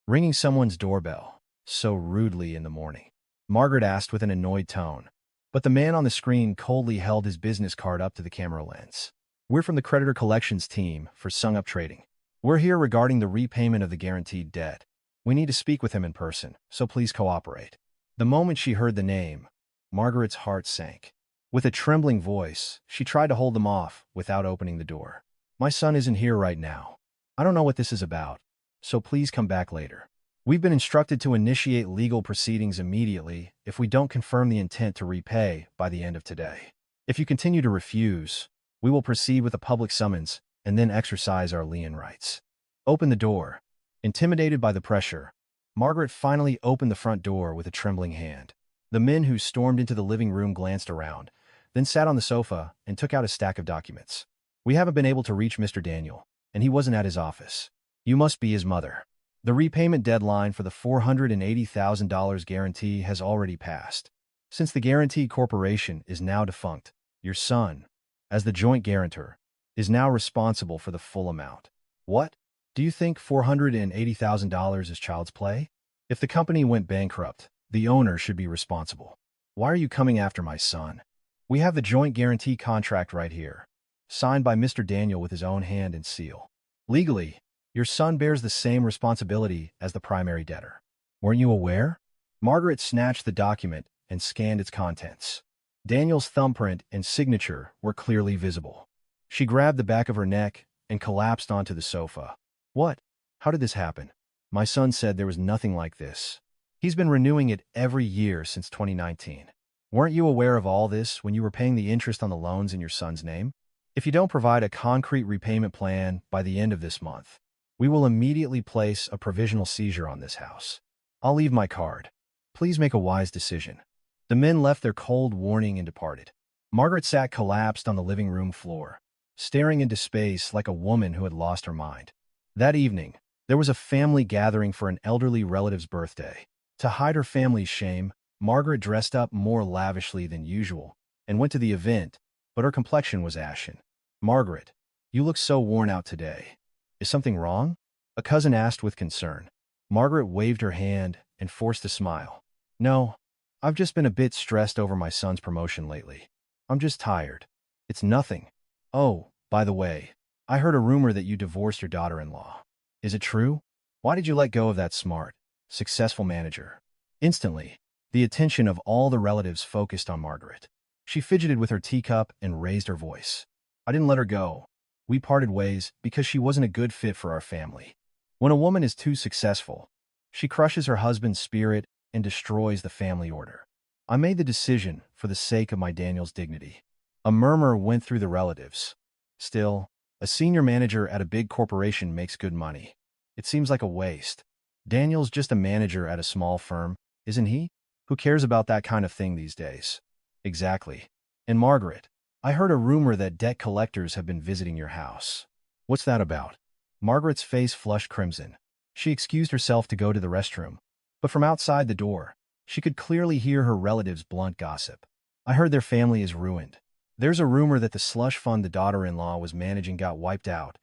Ringing someone's doorbell, so rudely in the morning. Margaret asked with an annoyed tone, but the man on the screen coldly held his business card up to the camera lens. We're from the creditor collections team for Sung Up Trading. We're here regarding the repayment of the guaranteed debt. We need to speak with him in person, so please cooperate. The moment she heard the name, Margaret's heart sank. With a trembling voice, she tried to hold them off without opening the door. My son isn't here right now. I don't know what this is about, so please come back later. We've been instructed to initiate legal proceedings immediately if we don't confirm the intent to repay by the end of today. If you continue to refuse, we will proceed with a public summons and then exercise our lien rights. Open the door. Intimidated by the pressure, Margaret finally opened the front door with a trembling hand. The men who stormed into the living room glanced around, then sat on the sofa and took out a stack of documents. We haven't been able to reach Mr. Daniel, and he wasn't at his office. You must be his mother. The repayment deadline for the $480,000 guarantee has already passed. Since the guarantee corporation is now defunct, your son, as the joint guarantor, is now responsible for the full amount. What? Do you think $480,000 is child's play? If the company went bankrupt, the owner should be responsible. Why are you coming after my son? We have the joint guarantee contract right here, signed by Mr. Daniel with his own hand and seal. Legally, your son bears the same responsibility as the primary debtor. Weren't you aware? Margaret snatched the document and scanned its contents. Daniel's thumbprint and signature were clearly visible. She grabbed the back of her neck and collapsed onto the sofa. What? How did this happen? My son said there was nothing like this. He's been renewing it every year since 2019. Weren't you aware of all this when you were paying the interest on the loans in your son's name? If you don't provide a concrete repayment plan by the end of this month, we will immediately place a provisional seizure on this house. I'll leave my card. Please make a wise decision. The men left their cold warning and departed. Margaret sat collapsed on the living room floor, staring into space like a woman who had lost her mind. That evening, there was a family gathering for an elderly relative's birthday. To hide her family's shame, Margaret dressed up more lavishly than usual and went to the event, but her complexion was ashen. Margaret, you look so worn out today. Is something wrong? A cousin asked with concern. Margaret waved her hand and forced a smile. No, I've just been a bit stressed over my son's promotion lately. I'm just tired. It's nothing. Oh, by the way, I heard a rumor that you divorced your daughter-in-law. Is it true? Why did you let go of that smart, successful manager? Instantly, the attention of all the relatives focused on Margaret. She fidgeted with her teacup and raised her voice. I didn't let her go. We parted ways because she wasn't a good fit for our family. When a woman is too successful, she crushes her husband's spirit and destroys the family order. I made the decision for the sake of my Daniel's dignity. A murmur went through the relatives. Still, a senior manager at a big corporation makes good money. It seems like a waste. Daniel's just a manager at a small firm, isn't he? Who cares about that kind of thing these days? Exactly. And Margaret, I heard a rumor that debt collectors have been visiting your house. What's that about? Margaret's face flushed crimson. She excused herself to go to the restroom, but from outside the door, she could clearly hear her relatives' blunt gossip. I heard their family is ruined. There's a rumor that the slush fund the daughter-in-law was managing got wiped out,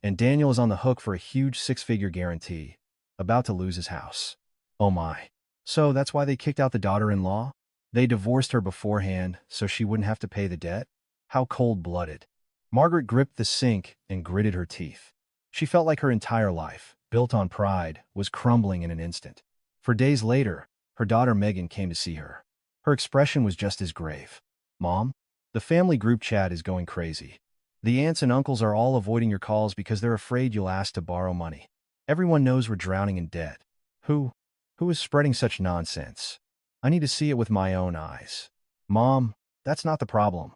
and Daniel is on the hook for a huge six-figure guarantee, about to lose his house. Oh my. So that's why they kicked out the daughter-in-law? They divorced her beforehand so she wouldn't have to pay the debt? How cold-blooded. Margaret gripped the sink and gritted her teeth. She felt like her entire life, built on pride, was crumbling in an instant. For days later, her daughter Megan came to see her. Her expression was just as grave. Mom, the family group chat is going crazy. The aunts and uncles are all avoiding your calls because they're afraid you'll ask to borrow money. Everyone knows we're drowning in debt. Who is spreading such nonsense? I need to see it with my own eyes. Mom, that's not the problem.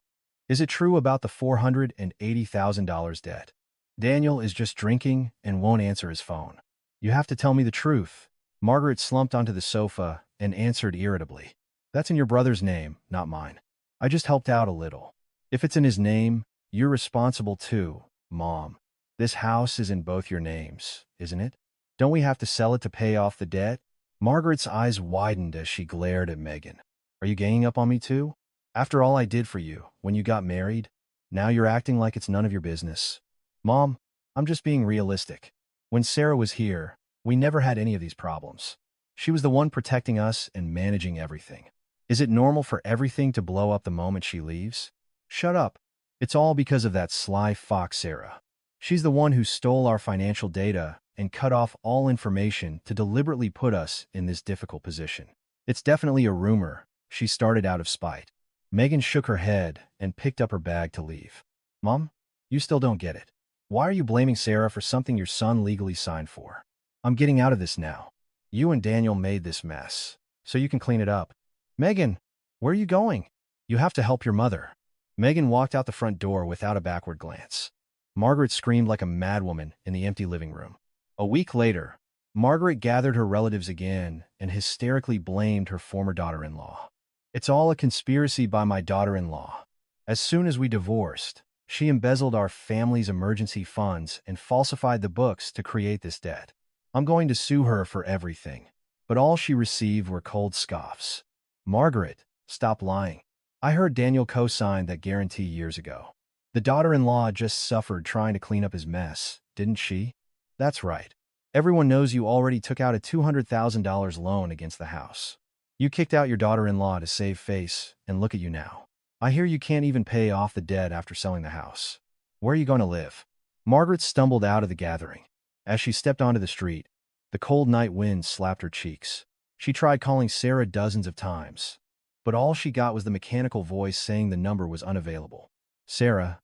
Is it true about the $480,000 debt? Daniel is just drinking and won't answer his phone. You have to tell me the truth. Margaret slumped onto the sofa and answered irritably. That's in your brother's name, not mine. I just helped out a little. If it's in his name, you're responsible too, Mom. This house is in both your names, isn't it? Don't we have to sell it to pay off the debt? Margaret's eyes widened as she glared at Megan. Are you ganging up on me too? After all I did for you when you got married, now you're acting like it's none of your business. Mom, I'm just being realistic. When Sarah was here, we never had any of these problems. She was the one protecting us and managing everything. Is it normal for everything to blow up the moment she leaves? Shut up. It's all because of that sly fox Sarah. She's the one who stole our financial data and cut off all information to deliberately put us in this difficult position. It's definitely a rumor. She started out of spite. Megan shook her head and picked up her bag to leave. Mom, you still don't get it. Why are you blaming Sarah for something your son legally signed for? I'm getting out of this now. You and Daniel made this mess, so you can clean it up. Megan, where are you going? You have to help your mother. Megan walked out the front door without a backward glance. Margaret screamed like a madwoman in the empty living room. A week later, Margaret gathered her relatives again and hysterically blamed her former daughter-in-law. It's all a conspiracy by my daughter-in-law. As soon as we divorced, she embezzled our family's emergency funds and falsified the books to create this debt. I'm going to sue her for everything. But all she received were cold scoffs. Margaret, stop lying. I heard Daniel co-signed that guarantee years ago. The daughter-in-law just suffered trying to clean up his mess, didn't she? That's right. Everyone knows you already took out a $200,000 loan against the house. You kicked out your daughter-in-law to save face, and look at you now. I hear you can't even pay off the debt after selling the house. Where are you going to live? Margaret stumbled out of the gathering. As she stepped onto the street, the cold night wind slapped her cheeks. She tried calling Sarah dozens of times, but all she got was the mechanical voice saying the number was unavailable. Sarah,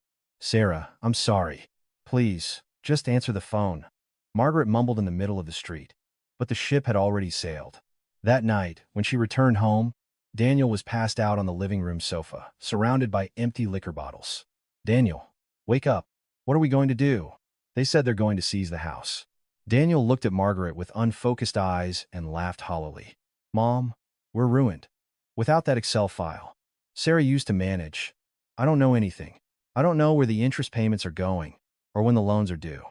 I'm sorry. Please, just answer the phone. Margaret mumbled in the middle of the street, but the ship had already sailed. That night, when she returned home, Daniel was passed out on the living room sofa, surrounded by empty liquor bottles. Daniel, wake up. What are we going to do? They said they're going to seize the house. Daniel looked at Margaret with unfocused eyes and laughed hollowly. Mom, we're ruined. Without that Excel file Sarah used to manage, I don't know anything. I don't know where the interest payments are going or when the loans are due.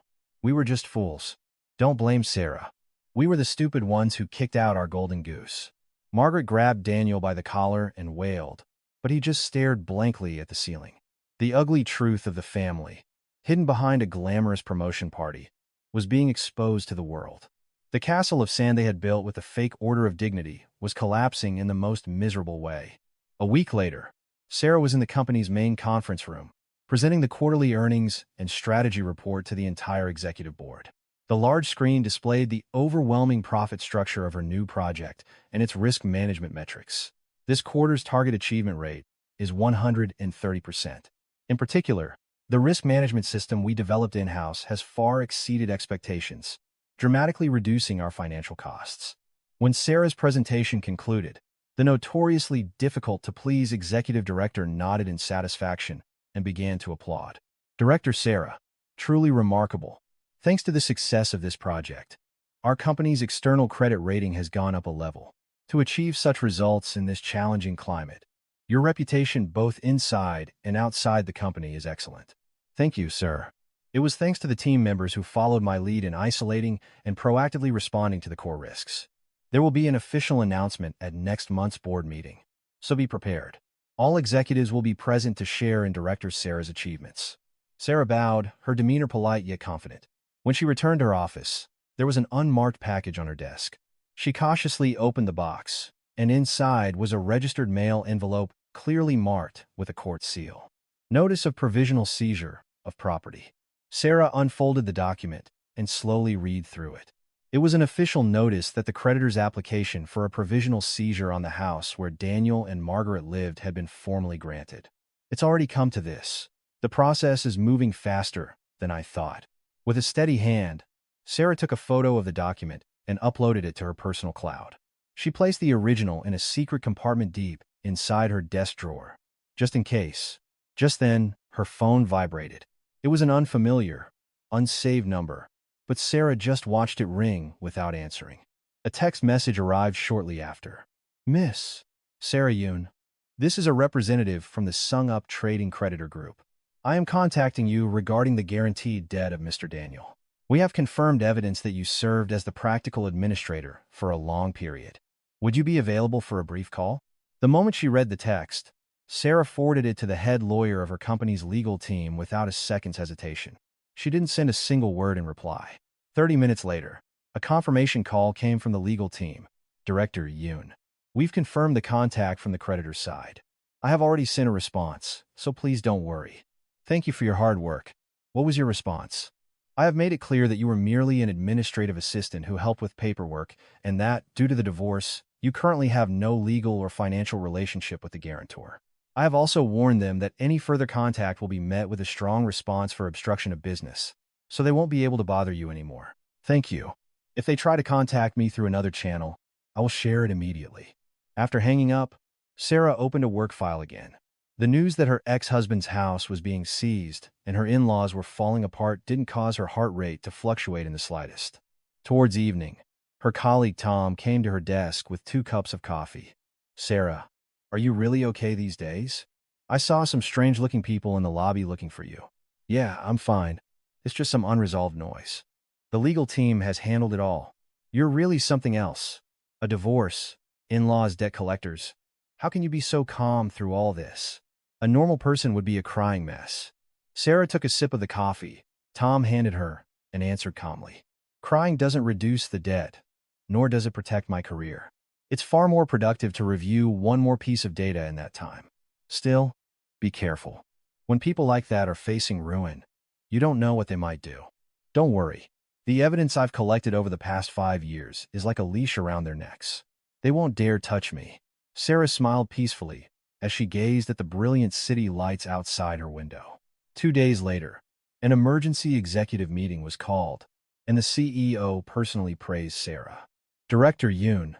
We were just fools. Don't blame Sarah. We were the stupid ones who kicked out our golden goose. Margaret grabbed Daniel by the collar and wailed, but he just stared blankly at the ceiling. The ugly truth of the family, hidden behind a glamorous promotion party, was being exposed to the world. The castle of sand they had built with a fake order of dignity was collapsing in the most miserable way. A week later, Sarah was in the company's main conference room, presenting the quarterly earnings and strategy report to the entire executive board. The large screen displayed the overwhelming profit structure of her new project and its risk management metrics. This quarter's target achievement rate is 130%. In particular, the risk management system we developed in-house has far exceeded expectations, dramatically reducing our financial costs. When Sarah's presentation concluded, the notoriously difficult-to-please executive director nodded in satisfaction and began to applaud. Director Sarah, truly remarkable. Thanks to the success of this project, our company's external credit rating has gone up a level. To achieve such results in this challenging climate, your reputation both inside and outside the company is excellent. Thank you, sir. It was thanks to the team members who followed my lead in isolating and proactively responding to the core risks. There will be an official announcement at next month's board meeting, so be prepared. All executives will be present to share in Director Sarah's achievements. Sarah bowed, her demeanor polite yet confident. When she returned to her office, there was an unmarked package on her desk. She cautiously opened the box, and inside was a registered mail envelope clearly marked with a court seal. Notice of provisional seizure of property. Sarah unfolded the document and slowly read through it. It was an official notice that the creditor's application for a provisional seizure on the house where Daniel and Margaret lived had been formally granted. It's already come to this. The process is moving faster than I thought. With a steady hand, Sarah took a photo of the document and uploaded it to her personal cloud. She placed the original in a secret compartment deep inside her desk drawer, just in case. Just then, her phone vibrated. It was an unfamiliar, unsaved number, but Sarah just watched it ring without answering. A text message arrived shortly after. Miss Sarah Yoon, this is a representative from the Sung Up Trading Creditor Group. I am contacting you regarding the guaranteed debt of Mr. Daniel. We have confirmed evidence that you served as the practical administrator for a long period. Would you be available for a brief call? The moment she read the text, Sarah forwarded it to the head lawyer of her company's legal team without a second's hesitation. She didn't send a single word in reply. 30 minutes later, a confirmation call came from the legal team. Director Yoon. We've confirmed the contact from the creditor's side. I have already sent a response, so please don't worry. Thank you for your hard work. What was your response? I have made it clear that you were merely an administrative assistant who helped with paperwork and that, due to the divorce, you currently have no legal or financial relationship with the guarantor. I have also warned them that any further contact will be met with a strong response for obstruction of business, so they won't be able to bother you anymore. Thank you. If they try to contact me through another channel, I will share it immediately. After hanging up, Sarah opened a work file again. The news that her ex-husband's house was being seized and her in-laws were falling apart didn't cause her heart rate to fluctuate in the slightest. Towards evening, her colleague Tom came to her desk with 2 cups of coffee. Sarah, are you really okay these days? I saw some strange-looking people in the lobby looking for you. Yeah, I'm fine. It's just some unresolved noise. The legal team has handled it all. You're really something else. A divorce, in-laws, debt collectors. How can you be so calm through all this? A normal person would be a crying mess. Sarah took a sip of the coffee. Tom handed her and answered calmly. Crying doesn't reduce the debt, nor does it protect my career. It's far more productive to review one more piece of data in that time. Still, Be careful. When people like that are facing ruin, you don't know what they might do. Don't worry. The evidence I've collected over the past 5 years is like a leash around their necks. They won't dare touch me. Sarah smiled peacefully as she gazed at the brilliant city lights outside her window. 2 days later, an emergency executive meeting was called, and the CEO personally praised Sarah. Director Yoon,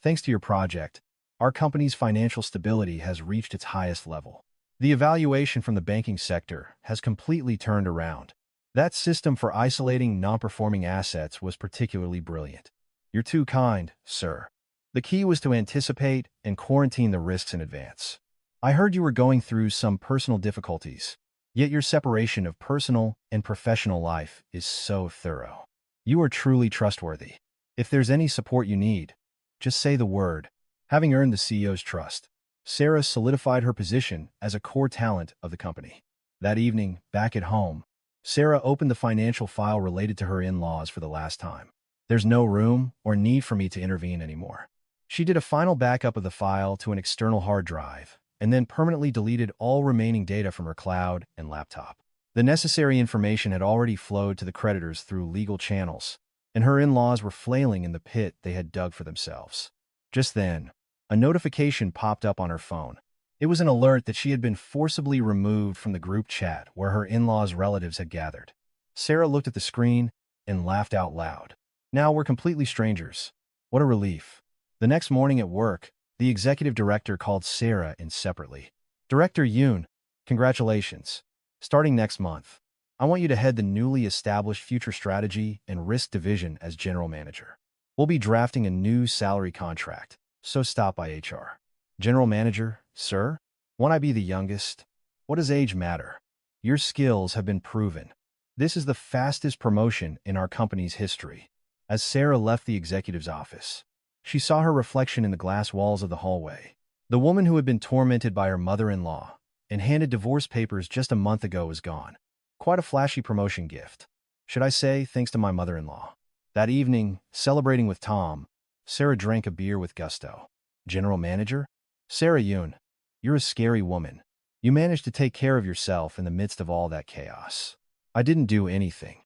thanks to your project, our company's financial stability has reached its highest level. The evaluation from the banking sector has completely turned around. That system for isolating non-performing assets was particularly brilliant. You're too kind, sir. The key was to anticipate and quarantine the risks in advance. I heard you were going through some personal difficulties, yet your separation of personal and professional life is so thorough. You are truly trustworthy. If there's any support you need, just say the word. Having earned the CEO's trust, Sarah solidified her position as a core talent of the company. That evening, back at home, Sarah opened the financial file related to her in-laws for the last time. There's no room or need for me to intervene anymore. She did a final backup of the file to an external hard drive, and then permanently deleted all remaining data from her cloud and laptop. The necessary information had already flowed to the creditors through legal channels, and her in-laws were flailing in the pit they had dug for themselves. Just then, a notification popped up on her phone. It was an alert that she had been forcibly removed from the group chat where her in-laws' relatives had gathered. Sarah looked at the screen and laughed out loud. Now we're completely strangers. What a relief. The next morning at work, the executive director called Sarah in separately. Director Yoon, congratulations. Starting next month, I want you to head the newly established Future Strategy and Risk Division as general manager. We'll be drafting a new salary contract, so stop by HR. General manager, sir? Won't I be the youngest? What does age matter? Your skills have been proven. This is the fastest promotion in our company's history. As Sarah left the executive's office, she saw her reflection in the glass walls of the hallway. The woman who had been tormented by her mother-in-law and handed divorce papers just a month ago was gone. Quite a flashy promotion gift. Should I say, thanks to my mother-in-law. That evening, celebrating with Tom, Sarah drank a beer with gusto. General manager? Sarah Yoon, you're a scary woman. You managed to take care of yourself in the midst of all that chaos. I didn't do anything.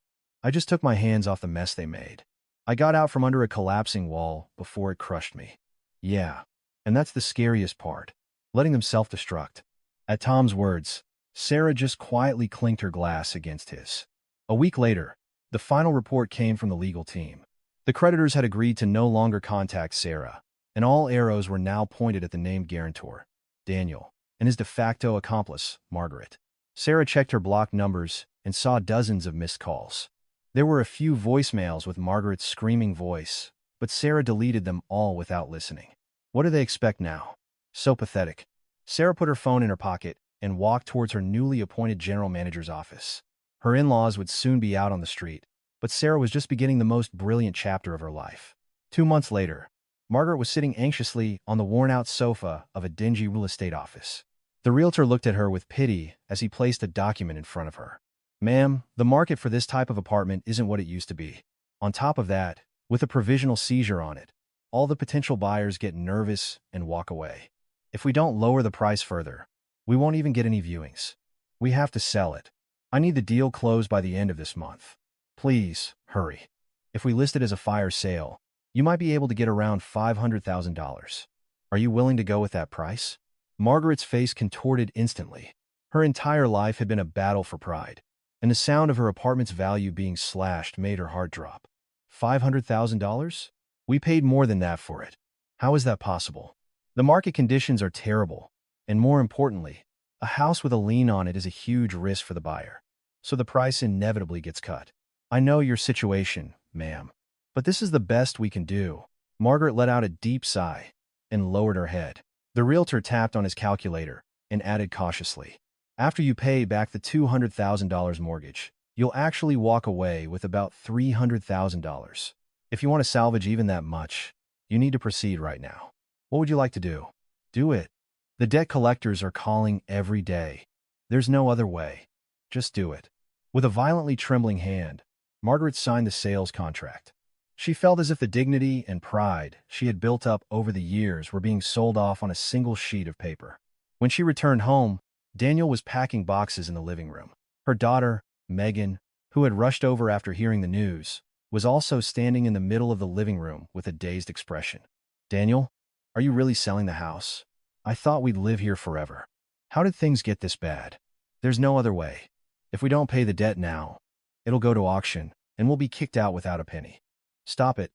I just took my hands off the mess they made. I got out from under a collapsing wall before it crushed me. Yeah, and that's the scariest part, letting them self-destruct. At Tom's words, Sarah just quietly clinked her glass against his. A week later, the final report came from the legal team. The creditors had agreed to no longer contact Sarah, and all arrows were now pointed at the named guarantor, Daniel, and his de facto accomplice, Margaret. Sarah checked her blocked numbers and saw dozens of missed calls. There were a few voicemails with Margaret's screaming voice, but Sarah deleted them all without listening. What do they expect now? So pathetic. Sarah put her phone in her pocket and walked towards her newly appointed general manager's office. Her in-laws would soon be out on the street, but Sarah was just beginning the most brilliant chapter of her life. 2 months later, Margaret was sitting anxiously on the worn-out sofa of a dingy real estate office. The realtor looked at her with pity as he placed a document in front of her. Ma'am, the market for this type of apartment isn't what it used to be. On top of that, with a provisional seizure on it, all the potential buyers get nervous and walk away. If we don't lower the price further, we won't even get any viewings. We have to sell it. I need the deal closed by the end of this month. Please, hurry. If we list it as a fire sale, you might be able to get around $500,000. Are you willing to go with that price? Margaret's face contorted instantly. Her entire life had been a battle for pride, and the sound of her apartment's value being slashed made her heart drop. $500,000? We paid more than that for it. How is that possible? The market conditions are terrible, and more importantly, a house with a lien on it is a huge risk for the buyer, so the price inevitably gets cut. I know your situation, ma'am, but this is the best we can do. Margaret let out a deep sigh and lowered her head. The realtor tapped on his calculator and added cautiously, after you pay back the $200,000 mortgage, you'll actually walk away with about $300,000. If you want to salvage even that much, you need to proceed right now. What would you like to do? Do it. The debt collectors are calling every day. There's no other way. Just do it. With a violently trembling hand, Margaret signed the sales contract. She felt as if the dignity and pride she had built up over the years were being sold off on a single sheet of paper. When she returned home, Daniel was packing boxes in the living room. Her daughter, Megan, who had rushed over after hearing the news, was also standing in the middle of the living room with a dazed expression. Daniel, are you really selling the house? I thought we'd live here forever. How did things get this bad? There's no other way. If we don't pay the debt now, it'll go to auction, and we'll be kicked out without a penny. Stop it.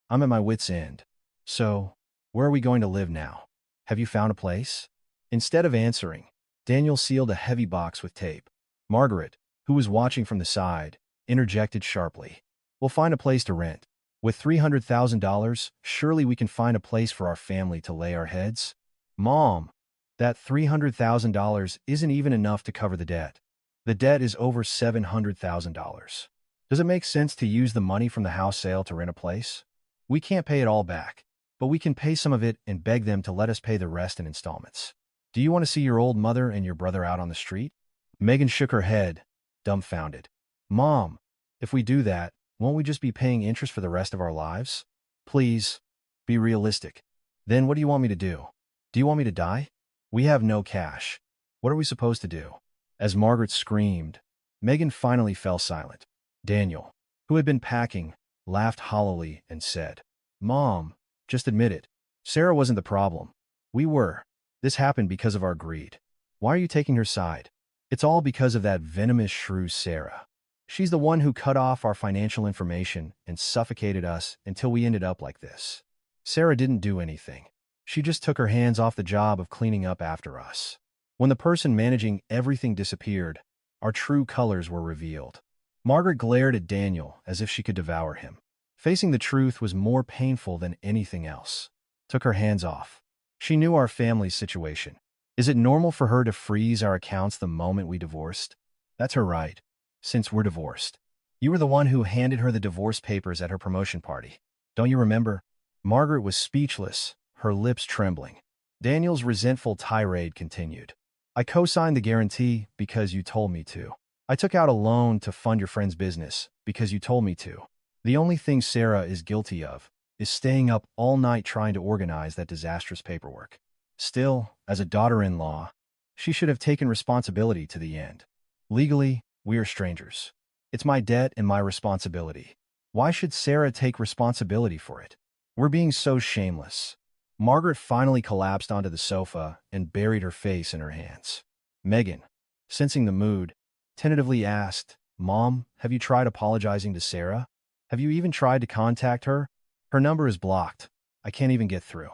I'm at my wit's end. So, where are we going to live now? Have you found a place? Instead of answering, Daniel sealed a heavy box with tape. Margaret, who was watching from the side, interjected sharply. We'll find a place to rent. With $300,000, surely we can find a place for our family to lay our heads? Mom, that $300,000 isn't even enough to cover the debt. The debt is over $700,000. Does it make sense to use the money from the house sale to rent a place? We can't pay it all back, but we can pay some of it and beg them to let us pay the rest in installments. Do you want to see your old mother and your brother out on the street? Megan shook her head, dumbfounded. Mom, if we do that, won't we just be paying interest for the rest of our lives? Please, be realistic. Then what do you want me to do? Do you want me to die? We have no cash. What are we supposed to do? As Margaret screamed, Megan finally fell silent. Daniel, who had been packing, laughed hollowly and said, Mom, just admit it. Sarah wasn't the problem. We were. This happened because of our greed. Why are you taking her side? It's all because of that venomous shrew Sarah. She's the one who cut off our financial information and suffocated us until we ended up like this. Sarah didn't do anything. She just took her hands off the job of cleaning up after us. When the person managing everything disappeared, our true colors were revealed. Margaret glared at Daniel as if she could devour him. Facing the truth was more painful than anything else. Took her hands off. She knew our family's situation. Is it normal for her to freeze our accounts the moment we divorced? That's her right, since we're divorced. You were the one who handed her the divorce papers at her promotion party. Don't you remember? Margaret was speechless, her lips trembling. Daniel's resentful tirade continued. I co-signed the guarantee because you told me to. I took out a loan to fund your friend's business because you told me to. The only thing Sarah is guilty of is staying up all night trying to organize that disastrous paperwork. Still, as a daughter-in-law, she should have taken responsibility to the end. Legally, we are strangers. It's my debt and my responsibility. Why should Sarah take responsibility for it? We're being so shameless. Margaret finally collapsed onto the sofa and buried her face in her hands. Megan, sensing the mood, tentatively asked, Mom, have you tried apologizing to Sarah? Have you even tried to contact her? Her number is blocked. I can't even get through.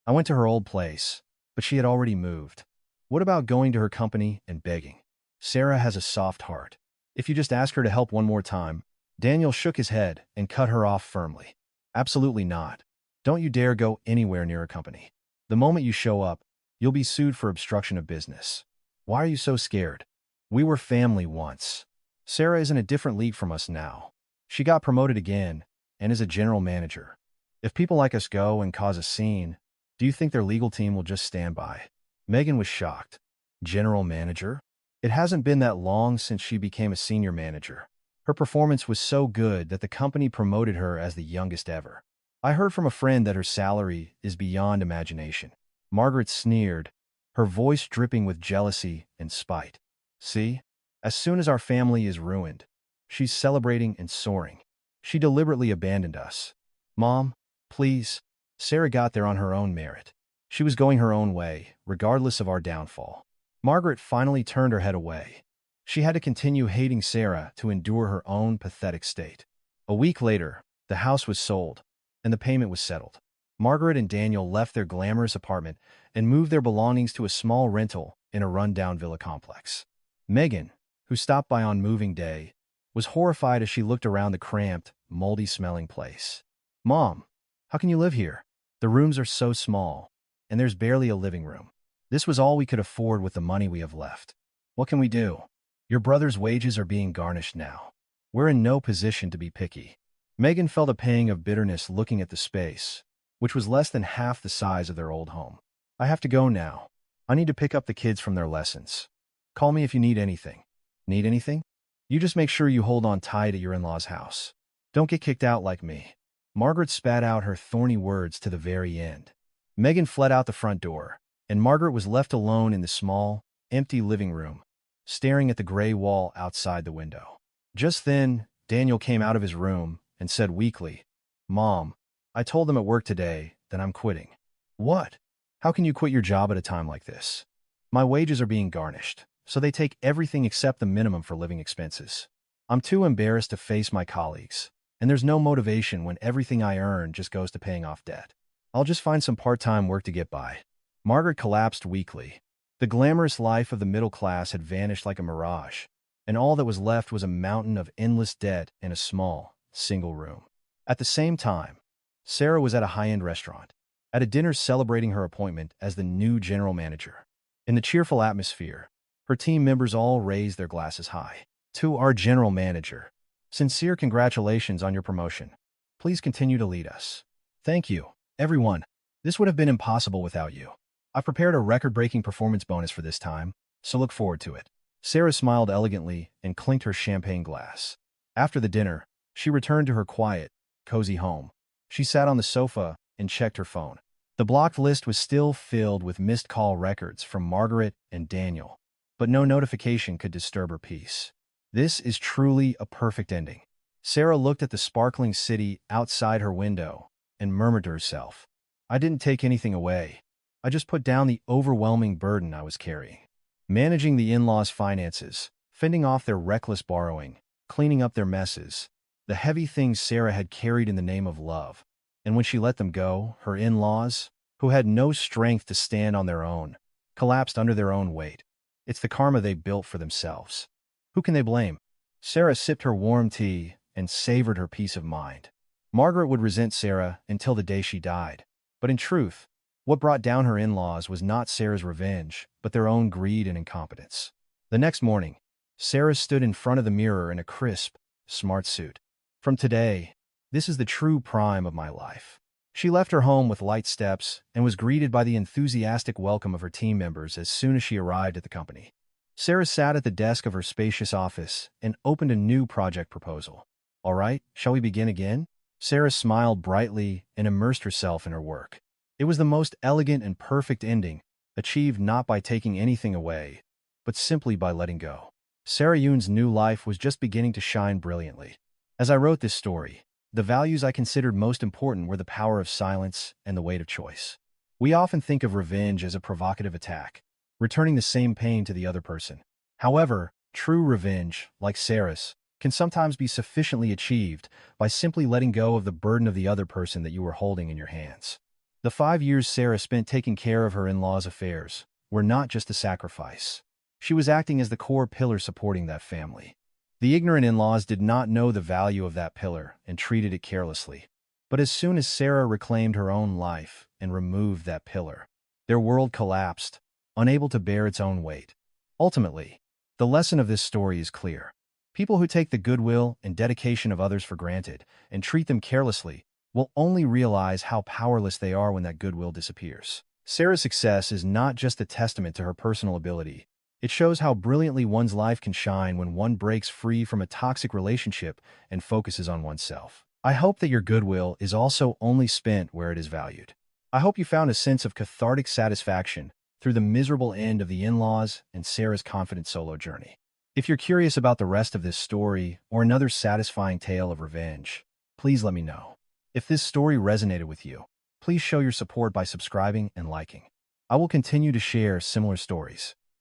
I went to her old place, but she had already moved. What about going to her company and begging? Sarah has a soft heart. If you just ask her to help one more time. Daniel shook his head and cut her off firmly. Absolutely not. Don't you dare go anywhere near a company. The moment you show up, you'll be sued for obstruction of business. Why are you so scared? We were family once. Sarah is in a different league from us now. She got promoted again and is a general manager. If people like us go and cause a scene, do you think their legal team will just stand by? Megan was shocked. General manager? It hasn't been that long since she became a senior manager. Her performance was so good that the company promoted her as the youngest ever. I heard from a friend that her salary is beyond imagination. Margaret sneered, her voice dripping with jealousy and spite. See? As soon as our family is ruined, she's celebrating and soaring. She deliberately abandoned us. Mom, please. Sarah got there on her own merit. She was going her own way, regardless of our downfall. Margaret finally turned her head away. She had to continue hating Sarah to endure her own pathetic state. A week later, the house was sold, and the payment was settled. Margaret and Daniel left their glamorous apartment and moved their belongings to a small rental in a rundown villa complex. Megan, who stopped by on moving day, was horrified as she looked around the cramped, moldy-smelling place. Mom, how can you live here? The rooms are so small, and there's barely a living room. This was all we could afford with the money we have left. What can we do? Your brother's wages are being garnished now. We're in no position to be picky. Megan felt a pang of bitterness looking at the space, which was less than half the size of their old home. I have to go now. I need to pick up the kids from their lessons. Call me if you need anything. Need anything? You just make sure you hold on tight at your in-laws' house. Don't get kicked out like me. Margaret spat out her thorny words to the very end. Megan fled out the front door, and Margaret was left alone in the small, empty living room, staring at the gray wall outside the window. Just then, Daniel came out of his room and said weakly, "Mom, I told them at work today that I'm quitting." "What? How can you quit your job at a time like this?" "My wages are being garnished, so they take everything except the minimum for living expenses. I'm too embarrassed to face my colleagues, and there's no motivation when everything I earn just goes to paying off debt. I'll just find some part-time work to get by." Margaret collapsed weakly. The glamorous life of the middle class had vanished like a mirage, and all that was left was a mountain of endless debt in a small, single room. At the same time, Sarah was at a high-end restaurant, at a dinner celebrating her appointment as the new general manager. In the cheerful atmosphere, her team members all raised their glasses high. "To our general manager, sincere congratulations on your promotion. Please continue to lead us." "Thank you, everyone. This would have been impossible without you. I've prepared a record-breaking performance bonus for this time, so look forward to it." Sarah smiled elegantly and clinked her champagne glass. After the dinner, she returned to her quiet, cozy home. She sat on the sofa and checked her phone. The blocked list was still filled with missed call records from Margaret and Daniel, but no notification could disturb her peace. This is truly a perfect ending. Sarah looked at the sparkling city outside her window and murmured to herself, "I didn't take anything away. I just put down the overwhelming burden I was carrying." Managing the in-laws' finances, fending off their reckless borrowing, cleaning up their messes, the heavy things Sarah had carried in the name of love. And when she let them go, her in-laws, who had no strength to stand on their own, collapsed under their own weight. It's the karma they built for themselves. Who can they blame? Sarah sipped her warm tea and savored her peace of mind. Margaret would resent Sarah until the day she died. But in truth, what brought down her in-laws was not Sarah's revenge, but their own greed and incompetence. The next morning, Sarah stood in front of the mirror in a crisp, smart suit. "From today, this is the true prime of my life." She left her home with light steps and was greeted by the enthusiastic welcome of her team members as soon as she arrived at the company. Sarah sat at the desk of her spacious office and opened a new project proposal. "All right, shall we begin again?" Sarah smiled brightly and immersed herself in her work. It was the most elegant and perfect ending, achieved not by taking anything away, but simply by letting go. Sarah Yoon's new life was just beginning to shine brilliantly. As I wrote this story, the values I considered most important were the power of silence and the weight of choice. We often think of revenge as a provocative attack, returning the same pain to the other person. However, true revenge, like Sarah's, can sometimes be sufficiently achieved by simply letting go of the burden of the other person that you were holding in your hands. The 5 years Sarah spent taking care of her in-laws' affairs were not just a sacrifice. She was acting as the core pillar supporting that family. The ignorant in-laws did not know the value of that pillar and treated it carelessly. But as soon as Sarah reclaimed her own life and removed that pillar, their world collapsed, unable to bear its own weight. Ultimately, the lesson of this story is clear. People who take the goodwill and dedication of others for granted and treat them carelessly will only realize how powerless they are when that goodwill disappears. Sarah's success is not just a testament to her personal ability. It shows how brilliantly one's life can shine when one breaks free from a toxic relationship and focuses on oneself. I hope that your goodwill is also only spent where it is valued. I hope you found a sense of cathartic satisfaction through the miserable end of the in-laws and Sarah's confident solo journey. If you're curious about the rest of this story or another satisfying tale of revenge, please let me know. If this story resonated with you, please show your support by subscribing and liking. I will continue to share similar stories.